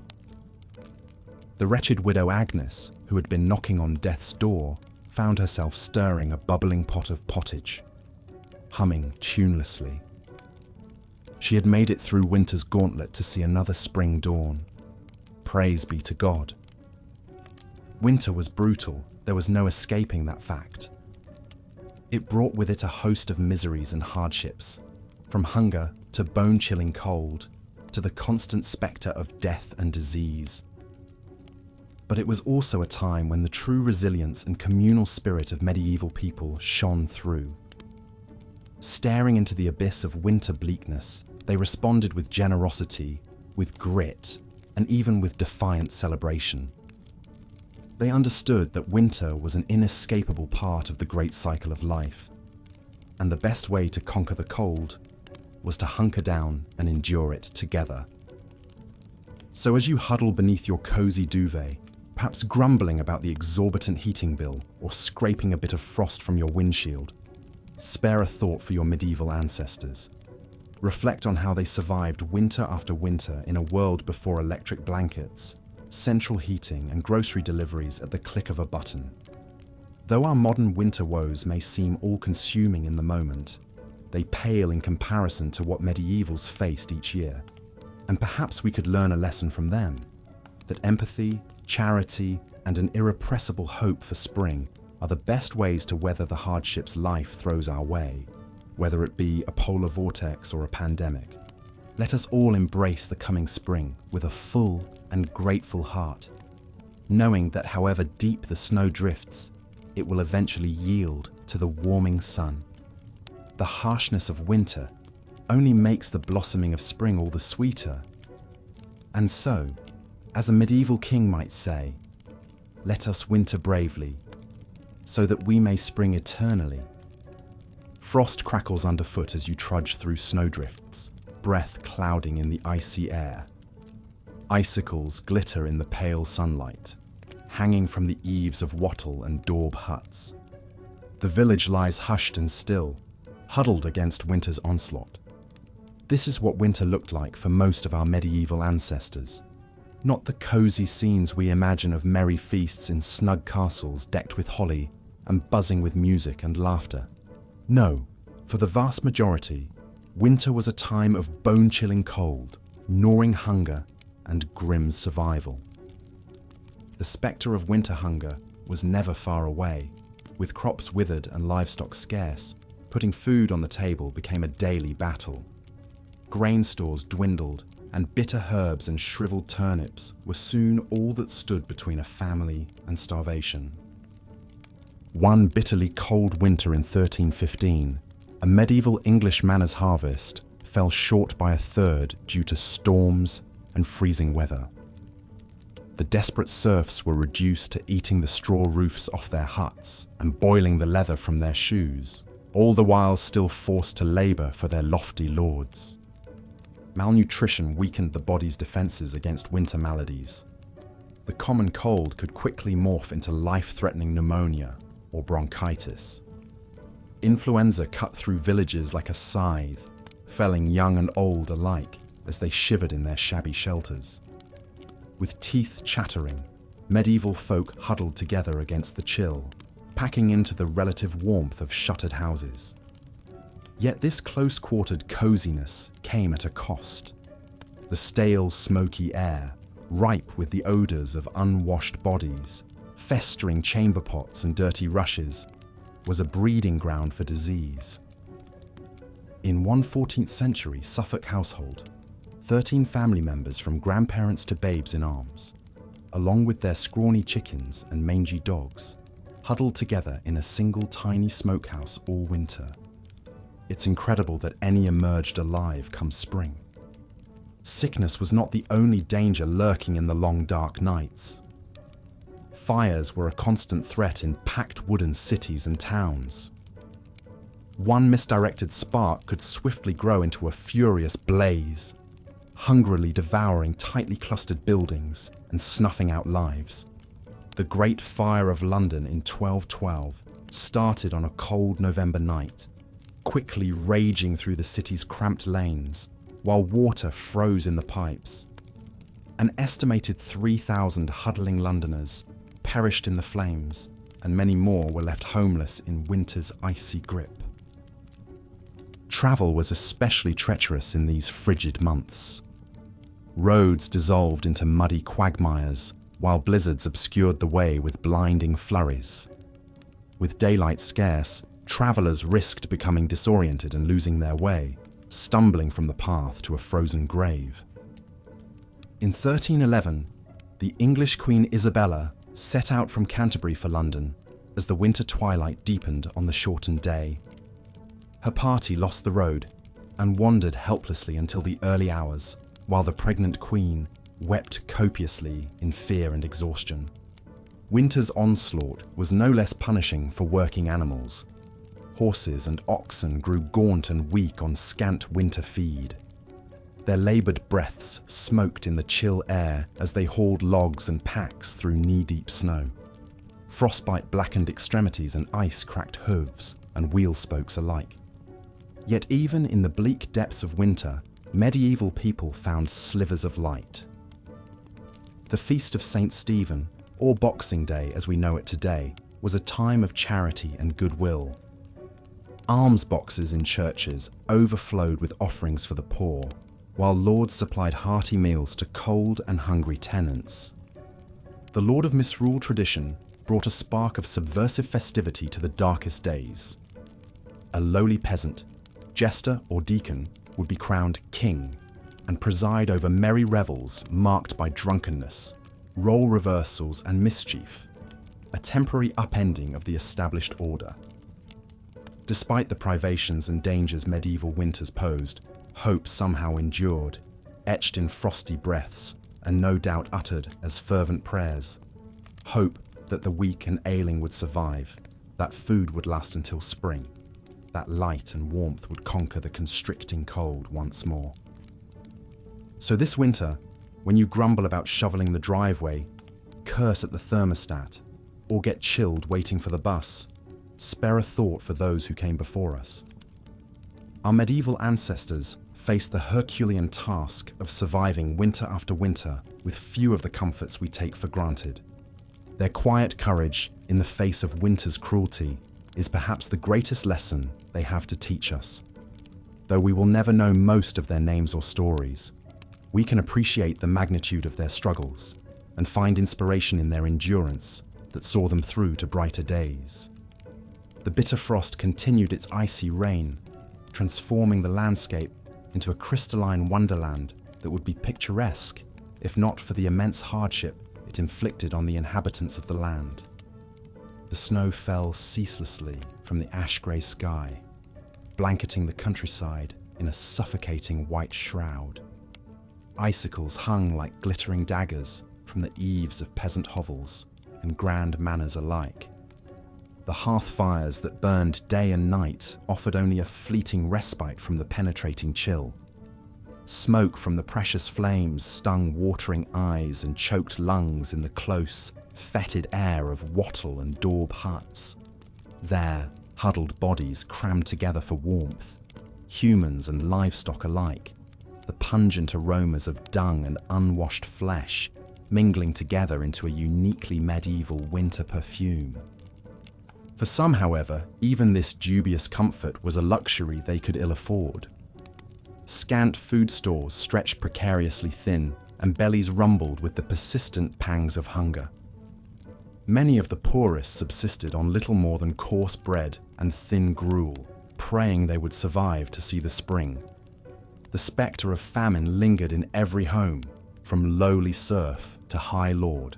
The wretched widow Agnes, who had been knocking on death's door, found herself stirring a bubbling pot of pottage, humming tunelessly. She had made it through winter's gauntlet to see another spring dawn. Praise be to God. Winter was brutal, there was no escaping that fact. It brought with it a host of miseries and hardships, from hunger to bone-chilling cold, to the constant spectre of death and disease. But it was also a time when the true resilience and communal spirit of medieval people shone through. Staring into the abyss of winter bleakness, they responded with generosity, with grit, and even with defiant celebration. They understood that winter was an inescapable part of the great cycle of life, and the best way to conquer the cold was to hunker down and endure it together. So as you huddle beneath your cozy duvet, perhaps grumbling about the exorbitant heating bill or scraping a bit of frost from your windshield, spare a thought for your medieval ancestors. Reflect on how they survived winter after winter in a world before electric blankets, central heating and grocery deliveries at the click of a button. Though our modern winter woes may seem all-consuming in the moment, they pale in comparison to what medievals faced each year. And perhaps we could learn a lesson from them, that empathy, charity, and an irrepressible hope for spring are the best ways to weather the hardships life throws our way, whether it be a polar vortex or a pandemic. Let us all embrace the coming spring with a full and grateful heart, knowing that however deep the snow drifts, it will eventually yield to the warming sun. The harshness of winter only makes the blossoming of spring all the sweeter. And so, as a medieval king might say, let us winter bravely, so that we may spring eternally. Frost crackles underfoot as you trudge through snowdrifts, breath clouding in the icy air. Icicles glitter in the pale sunlight, hanging from the eaves of wattle and daub huts. The village lies hushed and still, huddled against winter's onslaught. This is what winter looked like for most of our medieval ancestors. Not the cozy scenes we imagine of merry feasts in snug castles decked with holly and buzzing with music and laughter. No, for the vast majority, winter was a time of bone-chilling cold, gnawing hunger, and grim survival. The spectre of winter hunger was never far away. With crops withered and livestock scarce, putting food on the table became a daily battle. Grain stores dwindled, and bitter herbs and shriveled turnips were soon all that stood between a family and starvation. One bitterly cold winter in 1315, a medieval English manor's harvest fell short by a third due to storms and freezing weather. The desperate serfs were reduced to eating the straw roofs off their huts and boiling the leather from their shoes, all the while still forced to labour for their lofty lords. Malnutrition weakened the body's defences against winter maladies. The common cold could quickly morph into life-threatening pneumonia or bronchitis. Influenza cut through villages like a scythe, felling young and old alike as they shivered in their shabby shelters. With teeth chattering, medieval folk huddled together against the chill, packing into the relative warmth of shuttered houses. Yet this close-quartered coziness came at a cost. The stale, smoky air, ripe with the odours of unwashed bodies, festering chamber pots and dirty rushes, was a breeding ground for disease. In one 14th century Suffolk household, 13 family members from grandparents to babes in arms, along with their scrawny chickens and mangy dogs, huddled together in a single tiny smokehouse all winter. It's incredible that any emerged alive come spring. Sickness was not the only danger lurking in the long dark nights. Fires were a constant threat in packed wooden cities and towns. One misdirected spark could swiftly grow into a furious blaze, hungrily devouring tightly clustered buildings and snuffing out lives. The Great Fire of London in 1212 started on a cold November night, quickly raging through the city's cramped lanes, while water froze in the pipes. An estimated 3,000 huddling Londoners perished in the flames, and many more were left homeless in winter's icy grip. Travel was especially treacherous in these frigid months. Roads dissolved into muddy quagmires, while blizzards obscured the way with blinding flurries. With daylight scarce, travellers risked becoming disoriented and losing their way, stumbling from the path to a frozen grave. In 1311, the English Queen Isabella set out from Canterbury for London as the winter twilight deepened on the shortened day. Her party lost the road and wandered helplessly until the early hours, while the pregnant queen wept copiously in fear and exhaustion. Winter's onslaught was no less punishing for working animals. Horses and oxen grew gaunt and weak on scant winter feed. Their laboured breaths smoked in the chill air as they hauled logs and packs through knee-deep snow. Frostbite blackened extremities and ice cracked hooves and wheel spokes alike. Yet even in the bleak depths of winter, medieval people found slivers of light. The Feast of St. Stephen, or Boxing Day as we know it today, was a time of charity and goodwill. Alms boxes in churches overflowed with offerings for the poor, while lords supplied hearty meals to cold and hungry tenants. The Lord of Misrule tradition brought a spark of subversive festivity to the darkest days. A lowly peasant, jester or deacon, would be crowned king and preside over merry revels marked by drunkenness, role reversals and mischief, a temporary upending of the established order. Despite the privations and dangers medieval winters posed, hope somehow endured, etched in frosty breaths and no doubt uttered as fervent prayers. Hope that the weak and ailing would survive, that food would last until spring, that light and warmth would conquer the constricting cold once more. So this winter, when you grumble about shoveling the driveway, curse at the thermostat, or get chilled waiting for the bus, spare a thought for those who came before us. Our medieval ancestors faced the Herculean task of surviving winter after winter with few of the comforts we take for granted. Their quiet courage in the face of winter's cruelty is perhaps the greatest lesson they have to teach us. Though we will never know most of their names or stories, we can appreciate the magnitude of their struggles and find inspiration in their endurance that saw them through to brighter days. The bitter frost continued its icy reign, transforming the landscape into a crystalline wonderland that would be picturesque if not for the immense hardship it inflicted on the inhabitants of the land. The snow fell ceaselessly from the ash-grey sky, blanketing the countryside in a suffocating white shroud. Icicles hung like glittering daggers from the eaves of peasant hovels and grand manors alike. The hearth fires that burned day and night offered only a fleeting respite from the penetrating chill. Smoke from the precious flames stung watering eyes and choked lungs in the close, fetid air of wattle and daub huts. There, huddled bodies crammed together for warmth, humans and livestock alike, the pungent aromas of dung and unwashed flesh mingling together into a uniquely medieval winter perfume. For some, however, even this dubious comfort was a luxury they could ill afford. Scant food stores stretched precariously thin, and bellies rumbled with the persistent pangs of hunger. Many of the poorest subsisted on little more than coarse bread and thin gruel, praying they would survive to see the spring. The spectre of famine lingered in every home, from lowly serf to high lord.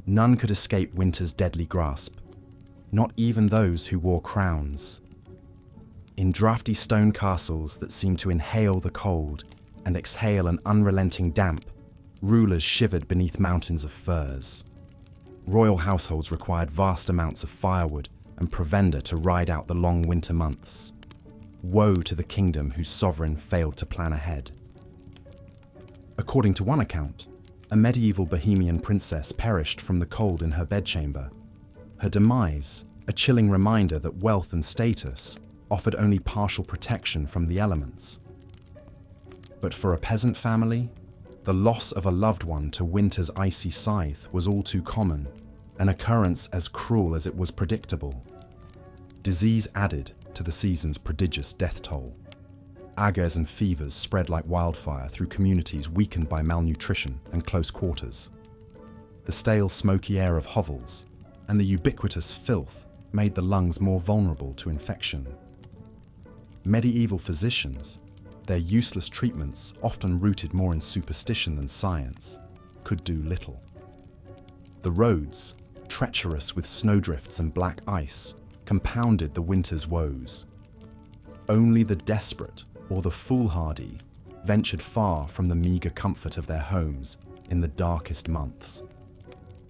None could escape winter's deadly grasp, not even those who wore crowns. In drafty stone castles that seemed to inhale the cold and exhale an unrelenting damp, rulers shivered beneath mountains of furs. Royal households required vast amounts of firewood and provender to ride out the long winter months. Woe to the kingdom whose sovereign failed to plan ahead. According to one account, a medieval Bohemian princess perished from the cold in her bedchamber. Her demise, a chilling reminder that wealth and status offered only partial protection from the elements. But for a peasant family, the loss of a loved one to winter's icy scythe was all too common, an occurrence as cruel as it was predictable. Disease added to the season's prodigious death toll. Agues and fevers spread like wildfire through communities weakened by malnutrition and close quarters. The stale, smoky air of hovels and the ubiquitous filth made the lungs more vulnerable to infection. Medieval physicians, their useless treatments, often rooted more in superstition than science, could do little. The roads, treacherous with snowdrifts and black ice, compounded the winter's woes. Only the desperate or the foolhardy ventured far from the meagre comfort of their homes in the darkest months.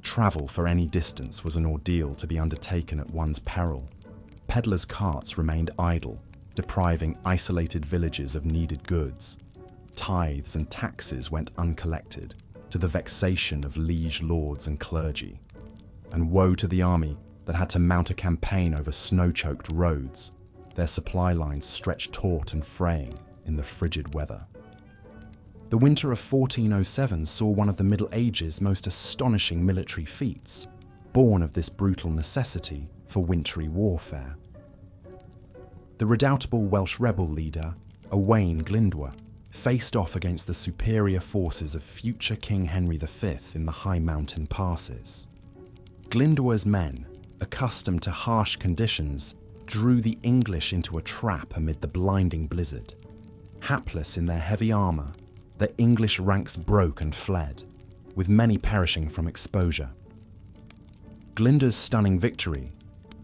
Travel for any distance was an ordeal to be undertaken at one's peril. Peddlers' carts remained idle, depriving isolated villages of needed goods. Tithes and taxes went uncollected, to the vexation of liege lords and clergy. And woe to the army that had to mount a campaign over snow-choked roads, their supply lines stretched taut and fraying in the frigid weather. The winter of 1407 saw one of the Middle Ages' most astonishing military feats, born of this brutal necessity for wintry warfare. The redoubtable Welsh rebel leader, Owain Glyndwr, faced off against the superior forces of future King Henry V in the high mountain passes. Glyndwr's men, accustomed to harsh conditions, drew the English into a trap amid the blinding blizzard. Hapless in their heavy armour, the English ranks broke and fled, with many perishing from exposure. Glyndwr's stunning victory,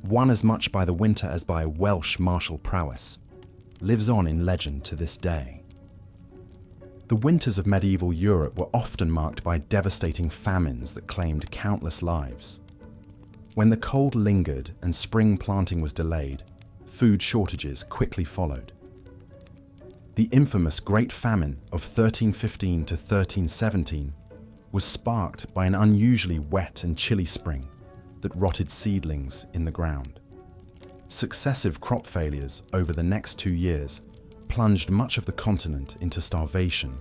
won as much by the winter as by Welsh martial prowess, lives on in legend to this day. The winters of medieval Europe were often marked by devastating famines that claimed countless lives. When the cold lingered and spring planting was delayed, food shortages quickly followed. The infamous Great Famine of 1315 to 1317 was sparked by an unusually wet and chilly spring that rotted seedlings in the ground. Successive crop failures over the next 2 years plunged much of the continent into starvation.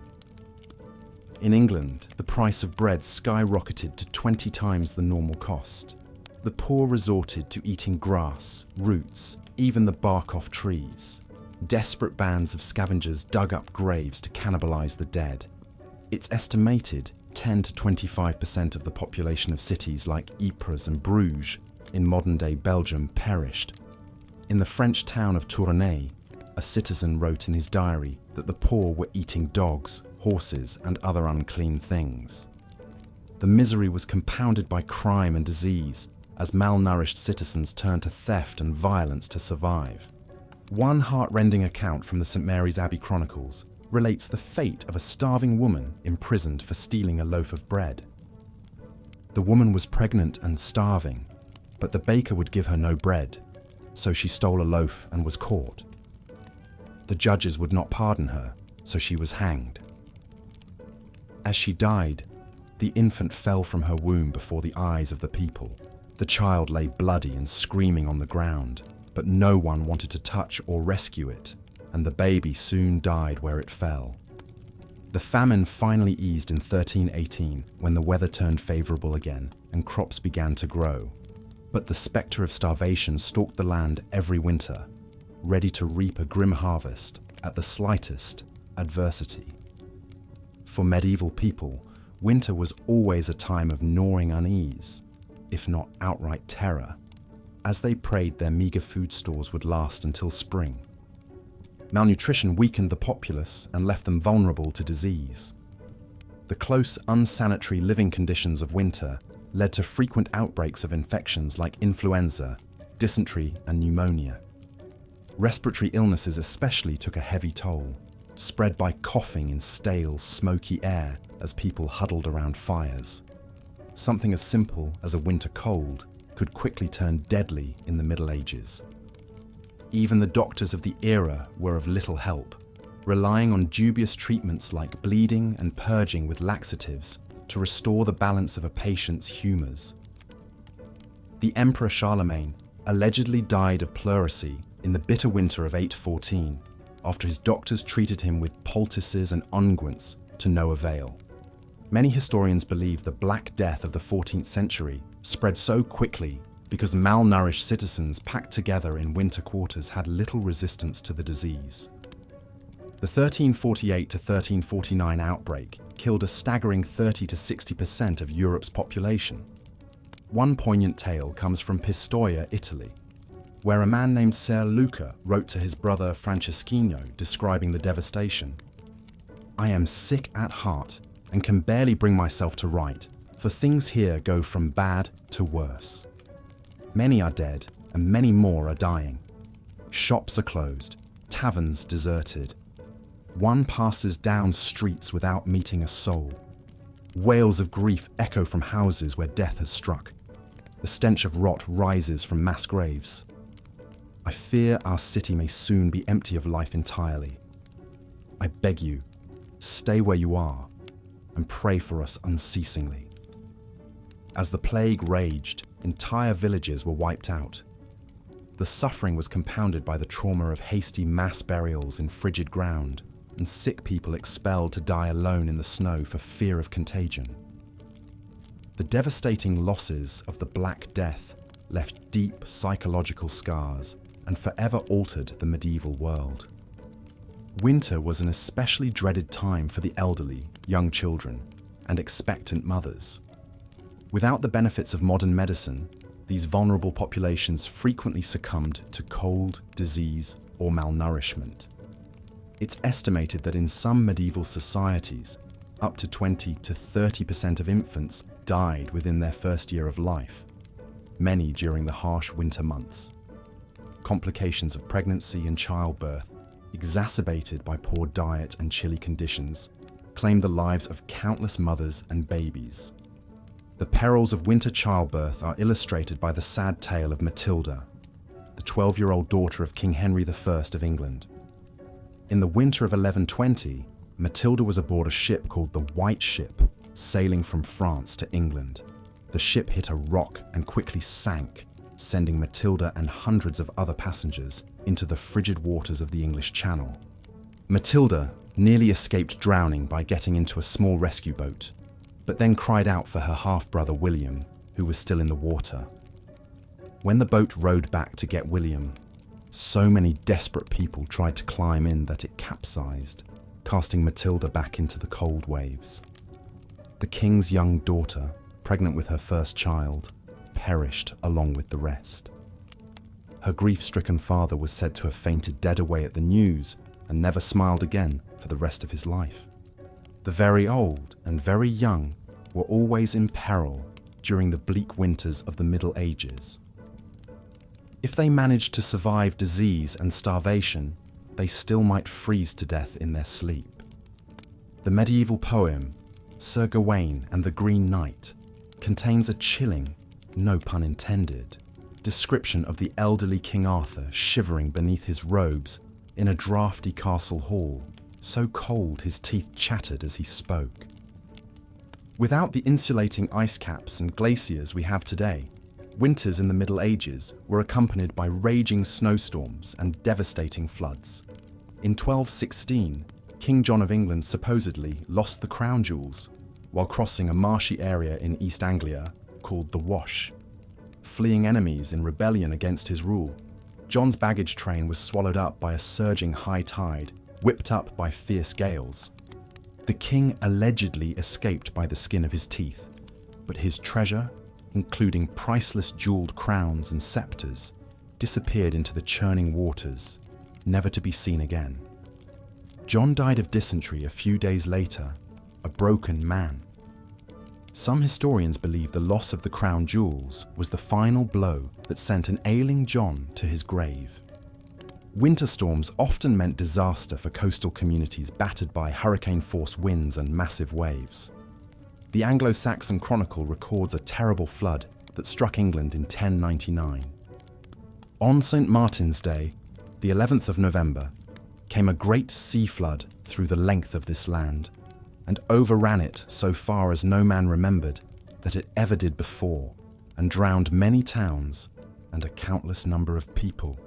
In England, the price of bread skyrocketed to 20 times the normal cost. The poor resorted to eating grass, roots, even the bark off trees. Desperate bands of scavengers dug up graves to cannibalize the dead. It's estimated 10 to 25% of the population of cities like Ypres and Bruges in modern-day Belgium perished. In the French town of Tournai, a citizen wrote in his diary that the poor were eating dogs, horses, and other unclean things. The misery was compounded by crime and disease, as malnourished citizens turned to theft and violence to survive. One heart-rending account from the St. Mary's Abbey Chronicles relates the fate of a starving woman imprisoned for stealing a loaf of bread. The woman was pregnant and starving, but the baker would give her no bread, so she stole a loaf and was caught. The judges would not pardon her, so she was hanged. As she died, the infant fell from her womb before the eyes of the people. The child lay bloody and screaming on the ground, but no one wanted to touch or rescue it, and the baby soon died where it fell. The famine finally eased in 1318 when the weather turned favourable again and crops began to grow. But the spectre of starvation stalked the land every winter, ready to reap a grim harvest at the slightest adversity. For medieval people, winter was always a time of gnawing unease, if not outright terror, as they prayed their meagre food stores would last until spring. Malnutrition weakened the populace and left them vulnerable to disease. The close, unsanitary living conditions of winter led to frequent outbreaks of infections like influenza, dysentery, and pneumonia. Respiratory illnesses especially took a heavy toll, spread by coughing in stale, smoky air as people huddled around fires. Something as simple as a winter cold could quickly turn deadly in the Middle Ages. Even the doctors of the era were of little help, relying on dubious treatments like bleeding and purging with laxatives to restore the balance of a patient's humours. The Emperor Charlemagne allegedly died of pleurisy in the bitter winter of 814, after his doctors treated him with poultices and unguents to no avail. Many historians believe the Black Death of the 14th century spread so quickly because malnourished citizens packed together in winter quarters had little resistance to the disease. The 1348 to 1349 outbreak killed a staggering 30 to 60% of Europe's population. One poignant tale comes from Pistoia, Italy, where a man named Ser Luca wrote to his brother Franceschino describing the devastation. "I am sick at heart and can barely bring myself to write, for things here go from bad to worse. Many are dead and many more are dying. Shops are closed, taverns deserted. One passes down streets without meeting a soul. Wails of grief echo from houses where death has struck. The stench of rot rises from mass graves. I fear our city may soon be empty of life entirely. I beg you, stay where you are and pray for us unceasingly." As the plague raged, entire villages were wiped out. The suffering was compounded by the trauma of hasty mass burials in frigid ground, and sick people expelled to die alone in the snow for fear of contagion. The devastating losses of the Black Death left deep psychological scars and forever altered the medieval world. Winter was an especially dreaded time for the elderly, young children, and expectant mothers. Without the benefits of modern medicine, these vulnerable populations frequently succumbed to cold, disease, or malnourishment. It's estimated that in some medieval societies, up to 20 to 30% of infants died within their first year of life, many during the harsh winter months. Complications of pregnancy and childbirth, exacerbated by poor diet and chilly conditions, claimed the lives of countless mothers and babies. The perils of winter childbirth are illustrated by the sad tale of Matilda, the 12-year-old daughter of King Henry I of England. In the winter of 1120, Matilda was aboard a ship called the White Ship, sailing from France to England. The ship hit a rock and quickly sank, sending Matilda and hundreds of other passengers into the frigid waters of the English Channel. Matilda nearly escaped drowning by getting into a small rescue boat, but then cried out for her half-brother William, who was still in the water. When the boat rowed back to get William, so many desperate people tried to climb in that it capsized, casting Matilda back into the cold waves. The king's young daughter, pregnant with her first child, perished along with the rest. Her grief-stricken father was said to have fainted dead away at the news and never smiled again for the rest of his life. The very old and very young were always in peril during the bleak winters of the Middle Ages. If they managed to survive disease and starvation, they still might freeze to death in their sleep. The medieval poem, Sir Gawain and the Green Knight, contains a chilling, no pun intended, description of the elderly King Arthur shivering beneath his robes in a draughty castle hall, so cold his teeth chattered as he spoke. Without the insulating ice caps and glaciers we have today, winters in the Middle Ages were accompanied by raging snowstorms and devastating floods. In 1216, King John of England supposedly lost the crown jewels while crossing a marshy area in East Anglia called the Wash. Fleeing enemies in rebellion against his rule, John's baggage train was swallowed up by a surging high tide, whipped up by fierce gales. The king allegedly escaped by the skin of his teeth, but his treasure, including priceless jeweled crowns and scepters, disappeared into the churning waters, never to be seen again. John died of dysentery a few days later, a broken man. Some historians believe the loss of the crown jewels was the final blow that sent an ailing John to his grave. Winter storms often meant disaster for coastal communities battered by hurricane-force winds and massive waves. The Anglo-Saxon Chronicle records a terrible flood that struck England in 1099. On St. Martin's Day, the 11th of November, came a great sea flood through the length of this land, and overran it so far as no man remembered that it ever did before, and drowned many towns and a countless number of people.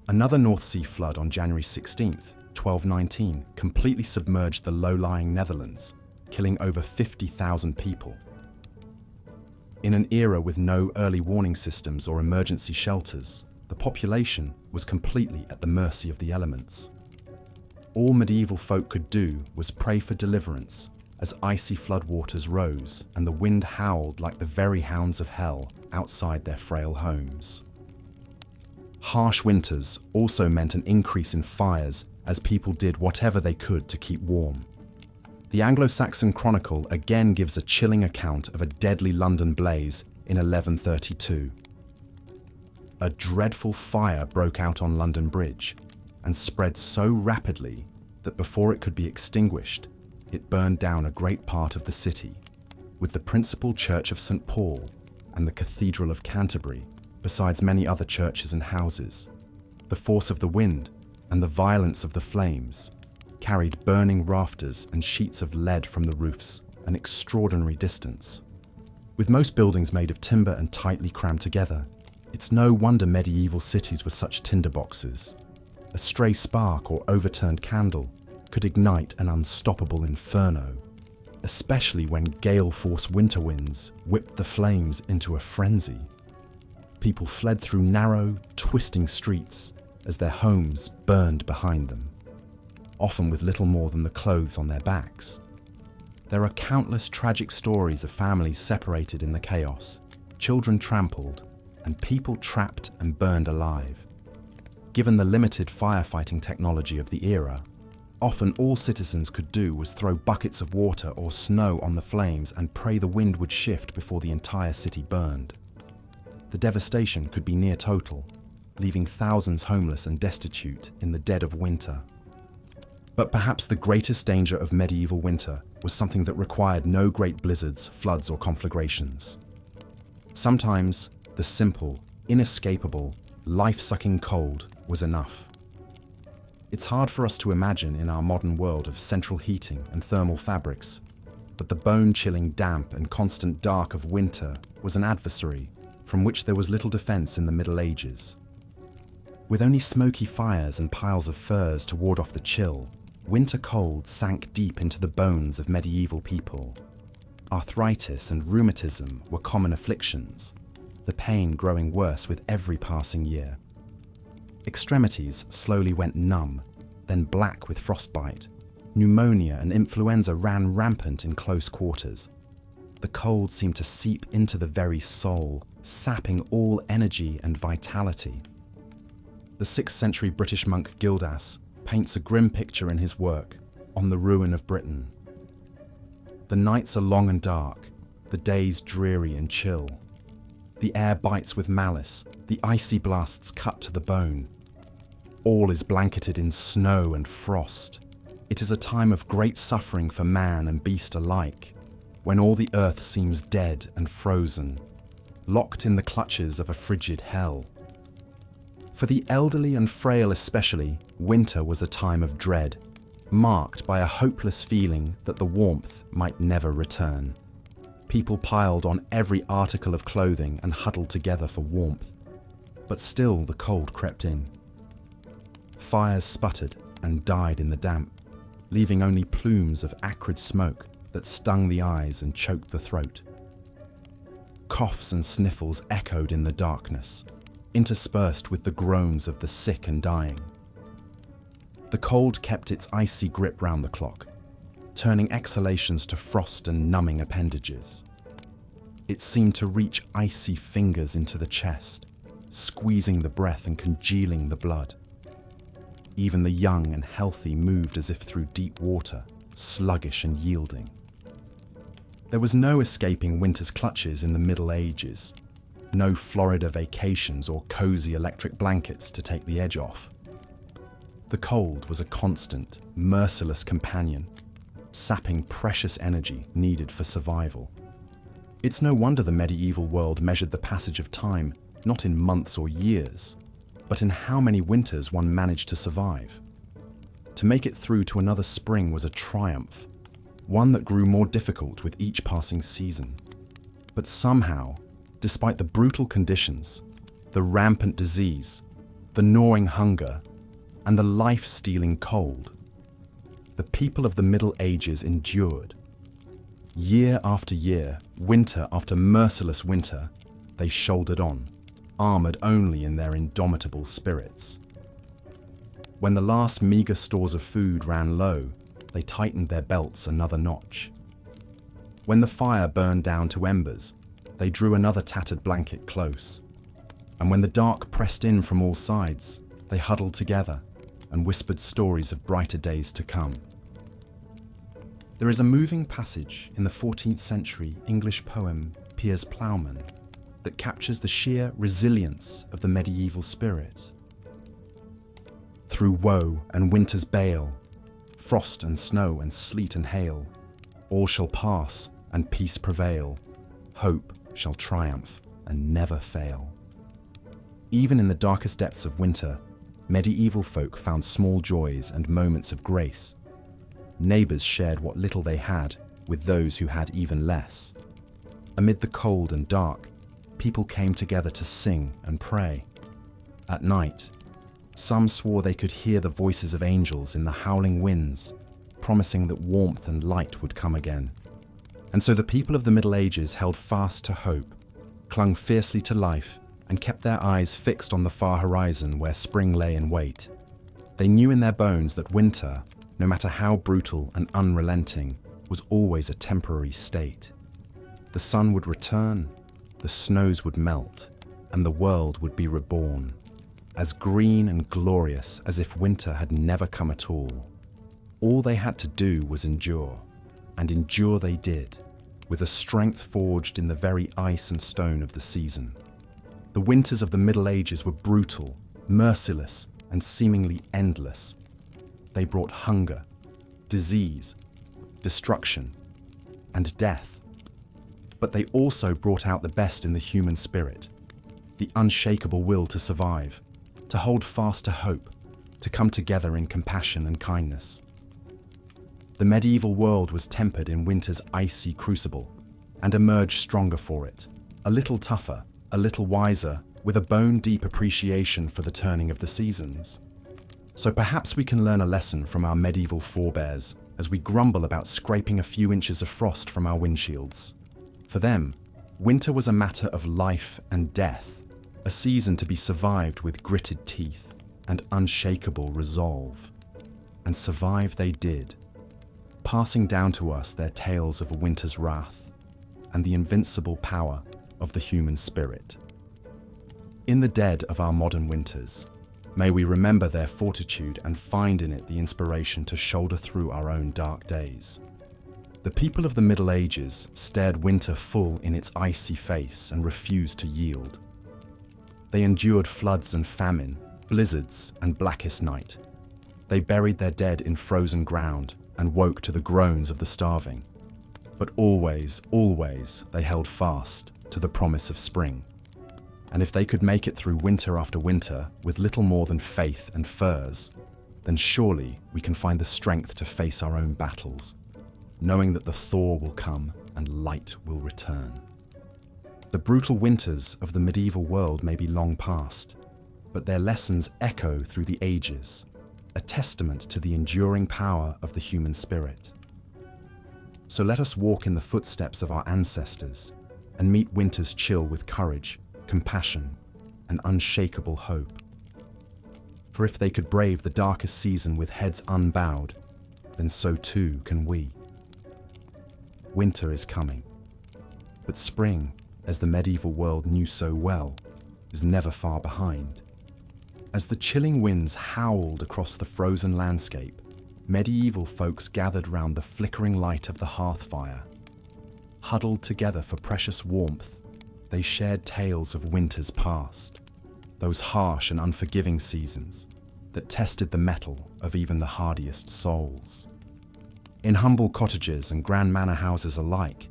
Another North Sea flood on January 16th, 1219, completely submerged the low-lying Netherlands, killing over 50,000 people. In an era with no early warning systems or emergency shelters, the population was completely at the mercy of the elements. All medieval folk could do was pray for deliverance as icy floodwaters rose and the wind howled like the very hounds of hell outside their frail homes. Harsh winters also meant an increase in fires as people did whatever they could to keep warm. The Anglo-Saxon Chronicle again gives a chilling account of a deadly London blaze in 1132. A dreadful fire broke out on London Bridge and spread so rapidly that before it could be extinguished, it burned down a great part of the city, with the principal church of St. Paul and the Cathedral of Canterbury, besides many other churches and houses. The force of the wind and the violence of the flames carried burning rafters and sheets of lead from the roofs an extraordinary distance. With most buildings made of timber and tightly crammed together, it's no wonder medieval cities were such tinderboxes. A stray spark or overturned candle could ignite an unstoppable inferno, especially when gale-force winter winds whipped the flames into a frenzy. People fled through narrow, twisting streets as their homes burned behind them, often with little more than the clothes on their backs. There are countless tragic stories of families separated in the chaos, children trampled, and people trapped and burned alive. Given the limited firefighting technology of the era, often all citizens could do was throw buckets of water or snow on the flames and pray the wind would shift before the entire city burned. The devastation could be near total, leaving thousands homeless and destitute in the dead of winter. But perhaps the greatest danger of medieval winter was something that required no great blizzards, floods, or conflagrations. Sometimes the simple, inescapable, life-sucking cold was enough. It's hard for us to imagine in our modern world of central heating and thermal fabrics, but the bone-chilling damp and constant dark of winter was an adversary from which there was little defense in the Middle Ages. With only smoky fires and piles of furs to ward off the chill, winter cold sank deep into the bones of medieval people. Arthritis and rheumatism were common afflictions, the pain growing worse with every passing year. Extremities slowly went numb, then black with frostbite. Pneumonia and influenza ran rampant in close quarters. The cold seemed to seep into the very soul, sapping all energy and vitality. The 6th century British monk Gildas paints a grim picture in his work, On the Ruin of Britain. The nights are long and dark, the days dreary and chill. The air bites with malice, the icy blasts cut to the bone. All is blanketed in snow and frost. It is a time of great suffering for man and beast alike, when all the earth seems dead and frozen, locked in the clutches of a frigid hell. For the elderly and frail especially, winter was a time of dread, marked by a hopeless feeling that the warmth might never return. People piled on every article of clothing and huddled together for warmth, but still the cold crept in. Fires sputtered and died in the damp, leaving only plumes of acrid smoke that stung the eyes and choked the throat. Coughs and sniffles echoed in the darkness, interspersed with the groans of the sick and dying. The cold kept its icy grip round the clock, turning exhalations to frost and numbing appendages. It seemed to reach icy fingers into the chest, squeezing the breath and congealing the blood. Even the young and healthy moved as if through deep water, sluggish and yielding. There was no escaping winter's clutches in the Middle Ages, no Florida vacations or cozy electric blankets to take the edge off. The cold was a constant, merciless companion, sapping precious energy needed for survival. It's no wonder the medieval world measured the passage of time not in months or years, but in how many winters one managed to survive. To make it through to another spring was a triumph, one that grew more difficult with each passing season. But somehow, despite the brutal conditions, the rampant disease, the gnawing hunger, and the life-stealing cold, the people of the Middle Ages endured. Year after year, winter after merciless winter, they shouldered on, armored only in their indomitable spirits. When the last meager stores of food ran low, they tightened their belts another notch. When the fire burned down to embers, they drew another tattered blanket close. And when the dark pressed in from all sides, they huddled together and whispered stories of brighter days to come. There is a moving passage in the 14th century English poem Piers Plowman that captures the sheer resilience of the medieval spirit. Through woe and winter's bale, frost and snow and sleet and hail, all shall pass and peace prevail, hope shall triumph and never fail. Even in the darkest depths of winter, medieval folk found small joys and moments of grace. Neighbours shared what little they had with those who had even less. Amid the cold and dark, people came together to sing and pray. At night, some swore they could hear the voices of angels in the howling winds, promising that warmth and light would come again. And so the people of the Middle Ages held fast to hope, clung fiercely to life, and kept their eyes fixed on the far horizon where spring lay in wait. They knew in their bones that winter, no matter how brutal and unrelenting, was always a temporary state. The sun would return, the snows would melt, and the world would be reborn, as green and glorious as if winter had never come at all. All they had to do was endure, and endure they did, with a strength forged in the very ice and stone of the season. The winters of the Middle Ages were brutal, merciless, and seemingly endless. They brought hunger, disease, destruction, and death. But they also brought out the best in the human spirit, the unshakable will to survive, to hold fast to hope, to come together in compassion and kindness. The medieval world was tempered in winter's icy crucible and emerged stronger for it, a little tougher, a little wiser, with a bone-deep appreciation for the turning of the seasons. So perhaps we can learn a lesson from our medieval forebears as we grumble about scraping a few inches of frost from our windshields. For them, winter was a matter of life and death, a season to be survived with gritted teeth and unshakable resolve. And survive they did, passing down to us their tales of a winter's wrath and the invincible power of the human spirit. In the dead of our modern winters, May we remember their fortitude and find in it the inspiration to shoulder through our own dark days. The people of the Middle Ages stared winter full in its icy face and refused to yield. They endured floods and famine, blizzards and blackest night. They buried their dead in frozen ground and woke to the groans of the starving. But always, always they held fast to the promise of spring. And if they could make it through winter after winter with little more than faith and furs, then surely we can find the strength to face our own battles, knowing that the thaw will come and light will return. The brutal winters of the medieval world may be long past, but their lessons echo through the ages, a testament to the enduring power of the human spirit. So let us walk in the footsteps of our ancestors and meet winter's chill with courage, compassion, and unshakable hope. For if they could brave the darkest season with heads unbowed, then so too can we. Winter is coming, but spring, as the medieval world knew so well, is never far behind. As the chilling winds howled across the frozen landscape, medieval folks gathered round the flickering light of the hearth fire. Huddled together for precious warmth, they shared tales of winters past, those harsh and unforgiving seasons that tested the mettle of even the hardiest souls. In humble cottages and grand manor houses alike,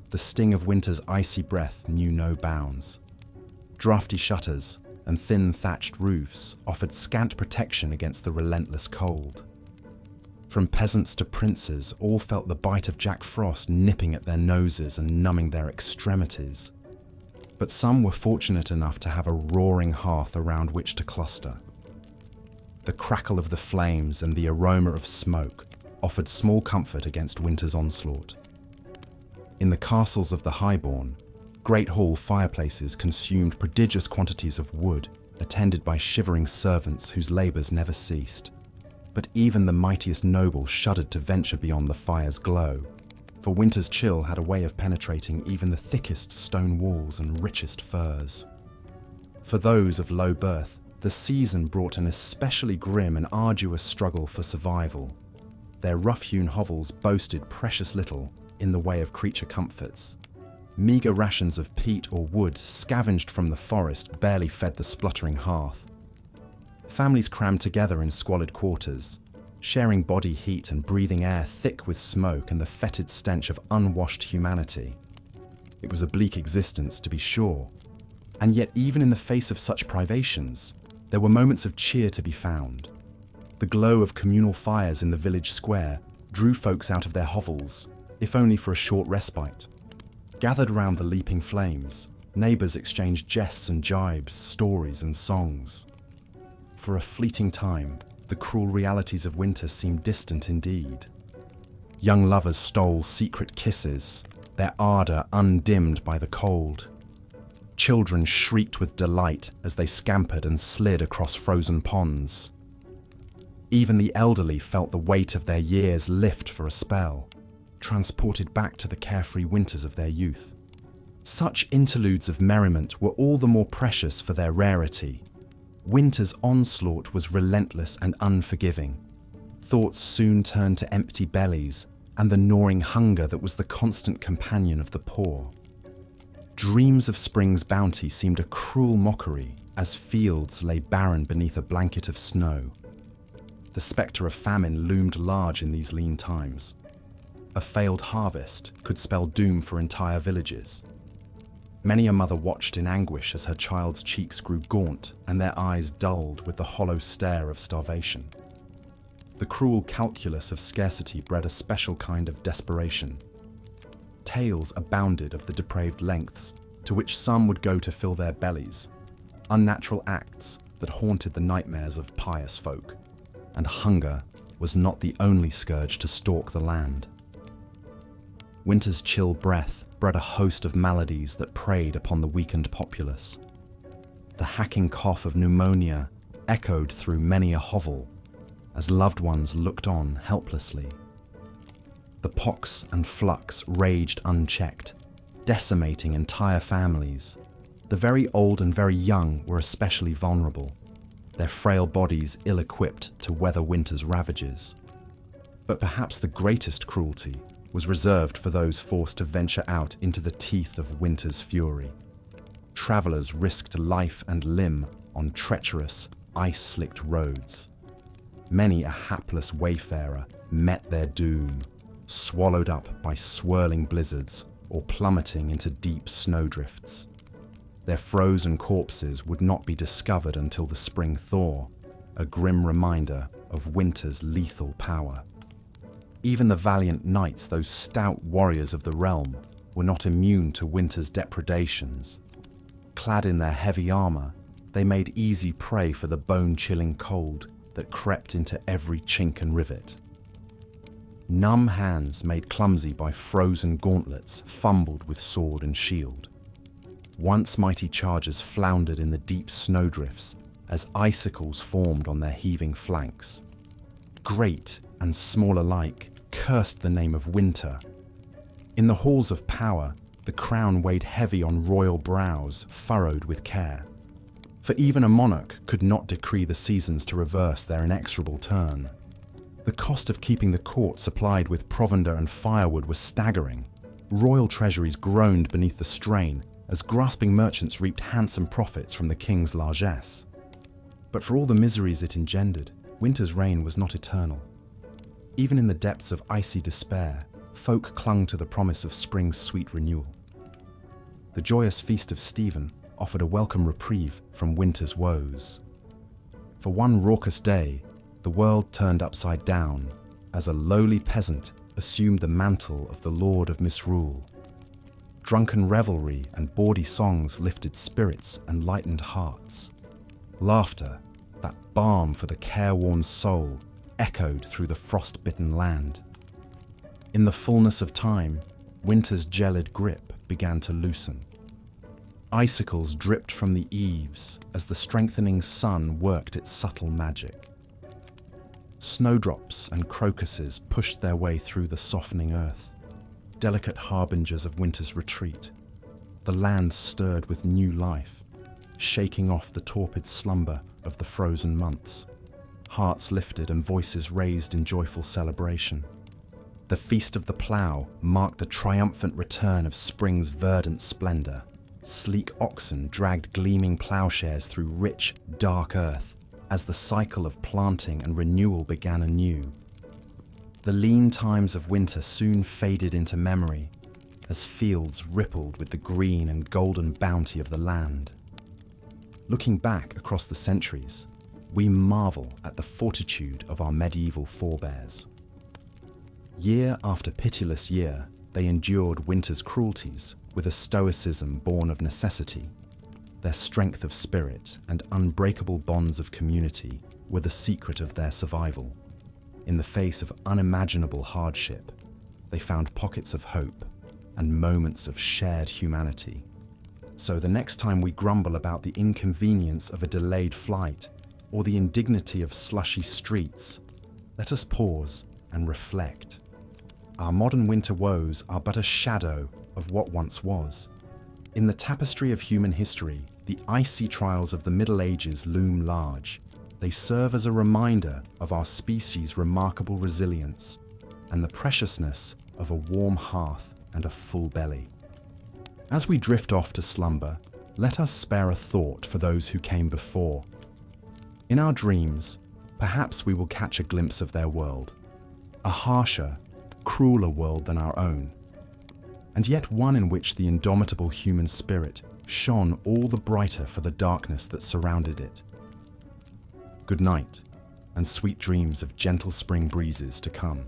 the sting of winter's icy breath knew no bounds. Drafty shutters and thin thatched roofs offered scant protection against the relentless cold. From peasants to princes, all felt the bite of Jack Frost nipping at their noses and numbing their extremities. But some were fortunate enough to have a roaring hearth around which to cluster. The crackle of the flames and the aroma of smoke offered small comfort against winter's onslaught. In the castles of the highborn, great hall fireplaces consumed prodigious quantities of wood, attended by shivering servants whose labours never ceased. But even the mightiest noble shuddered to venture beyond the fire's glow, for winter's chill had a way of penetrating even the thickest stone walls and richest furs. For those of low birth, the season brought an especially grim and arduous struggle for survival. Their rough-hewn hovels boasted precious little in the way of creature comforts. Meagre rations of peat or wood scavenged from the forest barely fed the spluttering hearth. Families crammed together in squalid quarters, sharing body heat and breathing air thick with smoke and the fetid stench of unwashed humanity. It was a bleak existence, to be sure, and yet even in the face of such privations, there were moments of cheer to be found. The glow of communal fires in the village square drew folks out of their hovels, if only for a short respite. Gathered round the leaping flames, neighbours exchanged jests and jibes, stories and songs. For a fleeting time, the cruel realities of winter seemed distant indeed. Young lovers stole secret kisses, their ardour undimmed by the cold. Children shrieked with delight as they scampered and slid across frozen ponds. Even the elderly felt the weight of their years lift for a spell, transported back to the carefree winters of their youth. Such interludes of merriment were all the more precious for their rarity. Winter's onslaught was relentless and unforgiving. Thoughts soon turned to empty bellies and the gnawing hunger that was the constant companion of the poor. Dreams of spring's bounty seemed a cruel mockery as fields lay barren beneath a blanket of snow. The spectre of famine loomed large in these lean times. A failed harvest could spell doom for entire villages. Many a mother watched in anguish as her child's cheeks grew gaunt and their eyes dulled with the hollow stare of starvation. The cruel calculus of scarcity bred a special kind of desperation. Tales abounded of the depraved lengths to which some would go to fill their bellies, unnatural acts that haunted the nightmares of pious folk, and hunger was not the only scourge to stalk the land. Winter's chill breath bred a host of maladies that preyed upon the weakened populace. The hacking cough of pneumonia echoed through many a hovel as loved ones looked on helplessly. The pox and flux raged unchecked, decimating entire families. The very old and very young were especially vulnerable. their frail bodies ill-equipped to weather winter's ravages. But perhaps the greatest cruelty was reserved for those forced to venture out into the teeth of winter's fury. Travelers risked life and limb on treacherous, ice-slicked roads. Many a hapless wayfarer met their doom, swallowed up by swirling blizzards or plummeting into deep snowdrifts. Their frozen corpses would not be discovered until the spring thaw, a grim reminder of winter's lethal power. Even the valiant knights, those stout warriors of the realm, were not immune to winter's depredations. Clad in their heavy armor, they made easy prey for the bone-chilling cold that crept into every chink and rivet. Numb hands made clumsy by frozen gauntlets fumbled with sword and shield. Once mighty chargers floundered in the deep snowdrifts as icicles formed on their heaving flanks. Great and small alike cursed the name of winter. In the halls of power, the crown weighed heavy on royal brows furrowed with care. For even a monarch could not decree the seasons to reverse their inexorable turn. The cost of keeping the court supplied with provender and firewood was staggering. Royal treasuries groaned beneath the strain as grasping merchants reaped handsome profits from the king's largesse. But for all the miseries it engendered, winter's reign was not eternal. Even in the depths of icy despair, folk clung to the promise of spring's sweet renewal. The joyous feast of Stephen offered a welcome reprieve from winter's woes. For one raucous day, the world turned upside down as a lowly peasant assumed the mantle of the Lord of Misrule. Drunken revelry and bawdy songs lifted spirits and lightened hearts. Laughter, that balm for the careworn soul, echoed through the frost-bitten land. In the fullness of time, winter's gelid grip began to loosen. Icicles dripped from the eaves as the strengthening sun worked its subtle magic. Snowdrops and crocuses pushed their way through the softening earth, delicate harbingers of winter's retreat. The land stirred with new life, shaking off the torpid slumber of the frozen months. Hearts lifted and voices raised in joyful celebration. The feast of the plough marked the triumphant return of spring's verdant splendor. Sleek oxen dragged gleaming plowshares through rich, dark earth as the cycle of planting and renewal began anew. The lean times of winter soon faded into memory as fields rippled with the green and golden bounty of the land. Looking back across the centuries, we marvel at the fortitude of our medieval forebears. Year after pitiless year, they endured winter's cruelties with a stoicism born of necessity. Their strength of spirit and unbreakable bonds of community were the secret of their survival. In the face of unimaginable hardship, they found pockets of hope and moments of shared humanity. So the next time we grumble about the inconvenience of a delayed flight or the indignity of slushy streets, let us pause and reflect. Our modern winter woes are but a shadow of what once was. In the tapestry of human history, the icy trials of the Middle Ages loom large. They serve as a reminder of our species' remarkable resilience and the preciousness of a warm hearth and a full belly. As we drift off to slumber, let us spare a thought for those who came before. In our dreams, perhaps we will catch a glimpse of their world, a harsher, crueler world than our own, and yet one in which the indomitable human spirit shone all the brighter for the darkness that surrounded it. Good night, and sweet dreams of gentle spring breezes to come.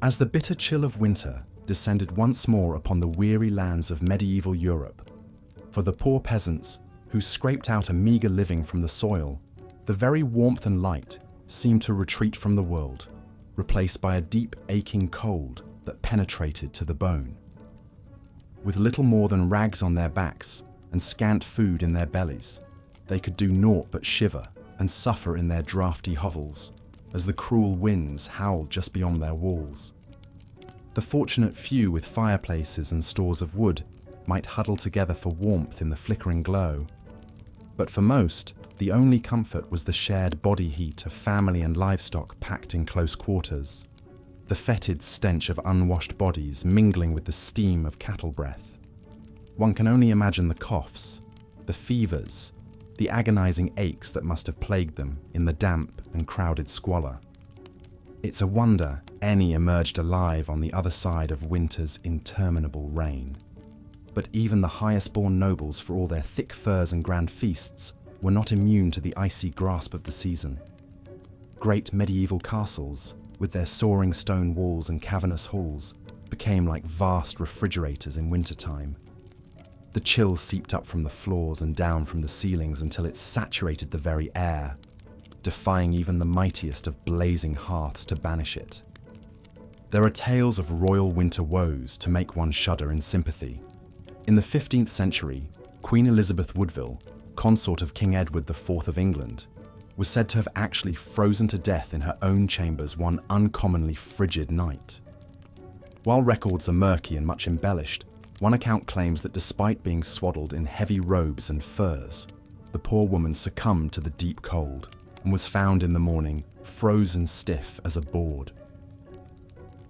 As the bitter chill of winter descended once more upon the weary lands of medieval Europe, for the poor peasants who scraped out a meager living from the soil, the very warmth and light seemed to retreat from the world, replaced by a deep aching cold that penetrated to the bone. With little more than rags on their backs and scant food in their bellies, they could do naught but shiver and suffer in their draughty hovels as the cruel winds howled just beyond their walls. The fortunate few with fireplaces and stores of wood might huddle together for warmth in the flickering glow, but for most, The only comfort was the shared body heat of family and livestock packed in close quarters, the fetid stench of unwashed bodies mingling with the steam of cattle breath. One can only imagine the coughs, the fevers, the agonizing aches that must have plagued them in the damp and crowded squalor. It's a wonder any emerged alive on the other side of winter's interminable reign. But even the highest-born nobles, for all their thick furs and grand feasts, were not immune to the icy grasp of the season. Great medieval castles, with their soaring stone walls and cavernous halls, became like vast refrigerators in wintertime. The chill seeped up from the floors and down from the ceilings until it saturated the very air, defying even the mightiest of blazing hearths to banish it. There are tales of royal winter woes to make one shudder in sympathy. In the 15th century, Queen Elizabeth Woodville, consort of King Edward IV of England, was said to have actually frozen to death in her own chambers one uncommonly frigid night. While records are murky and much embellished, one account claims that despite being swaddled in heavy robes and furs, the poor woman succumbed to the deep cold and was found in the morning frozen stiff as a board.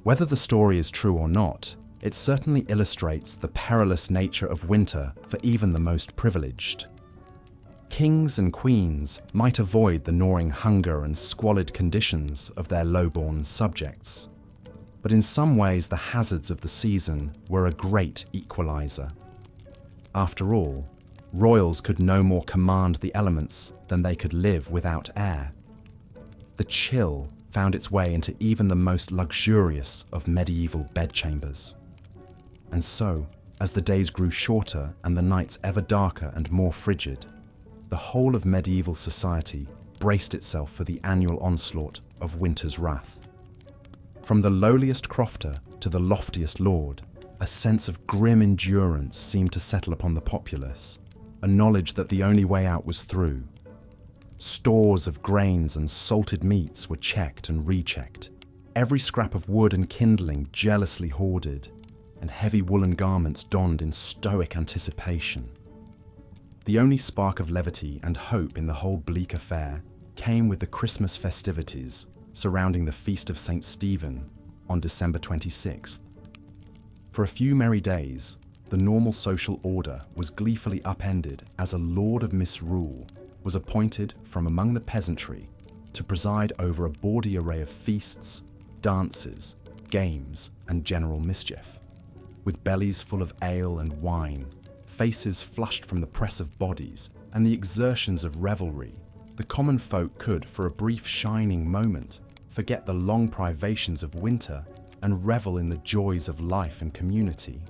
Whether the story is true or not, it certainly illustrates the perilous nature of winter for even the most privileged. Kings and queens might avoid the gnawing hunger and squalid conditions of their low-born subjects, but in some ways the hazards of the season were a great equalizer. After all, royals could no more command the elements than they could live without air. The chill found its way into even the most luxurious of medieval bedchambers. And so, as the days grew shorter and the nights ever darker and more frigid, the whole of medieval society braced itself for the annual onslaught of winter's wrath. From the lowliest crofter to the loftiest lord, a sense of grim endurance seemed to settle upon the populace, a knowledge that the only way out was through. Stores of grains and salted meats were checked and rechecked, every scrap of wood and kindling jealously hoarded, and heavy woolen garments donned in stoic anticipation. The only spark of levity and hope in the whole bleak affair came with the Christmas festivities surrounding the Feast of St. Stephen on December 26th. For a few merry days, the normal social order was gleefully upended as a lord of misrule was appointed from among the peasantry to preside over a bawdy array of feasts, dances, games, and general mischief. With bellies full of ale and wine, faces flushed from the press of bodies, and the exertions of revelry, the common folk could, for a brief shining moment, forget the long privations of winter and revel in the joys of life and community.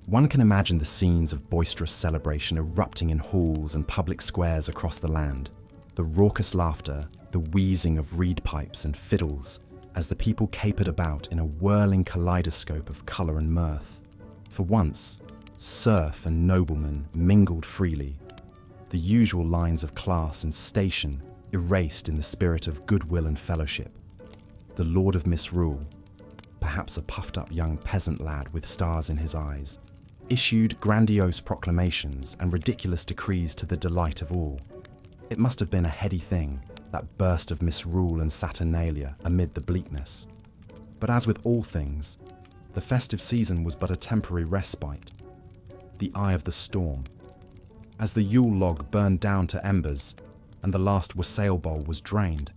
One can imagine the scenes of boisterous celebration erupting in halls and public squares across the land, the raucous laughter, the wheezing of reed pipes and fiddles, as the people capered about in a whirling kaleidoscope of colour and mirth. For once, serf and nobleman mingled freely, the usual lines of class and station erased in the spirit of goodwill and fellowship. The lord of misrule, perhaps a puffed-up young peasant lad with stars in his eyes, issued grandiose proclamations and ridiculous decrees to the delight of all. It must have been a heady thing, that burst of misrule and saturnalia amid the bleakness. But as with all things, the festive season was but a temporary respite, the eye of the storm. As the Yule log burned down to embers and the last wassail bowl was drained,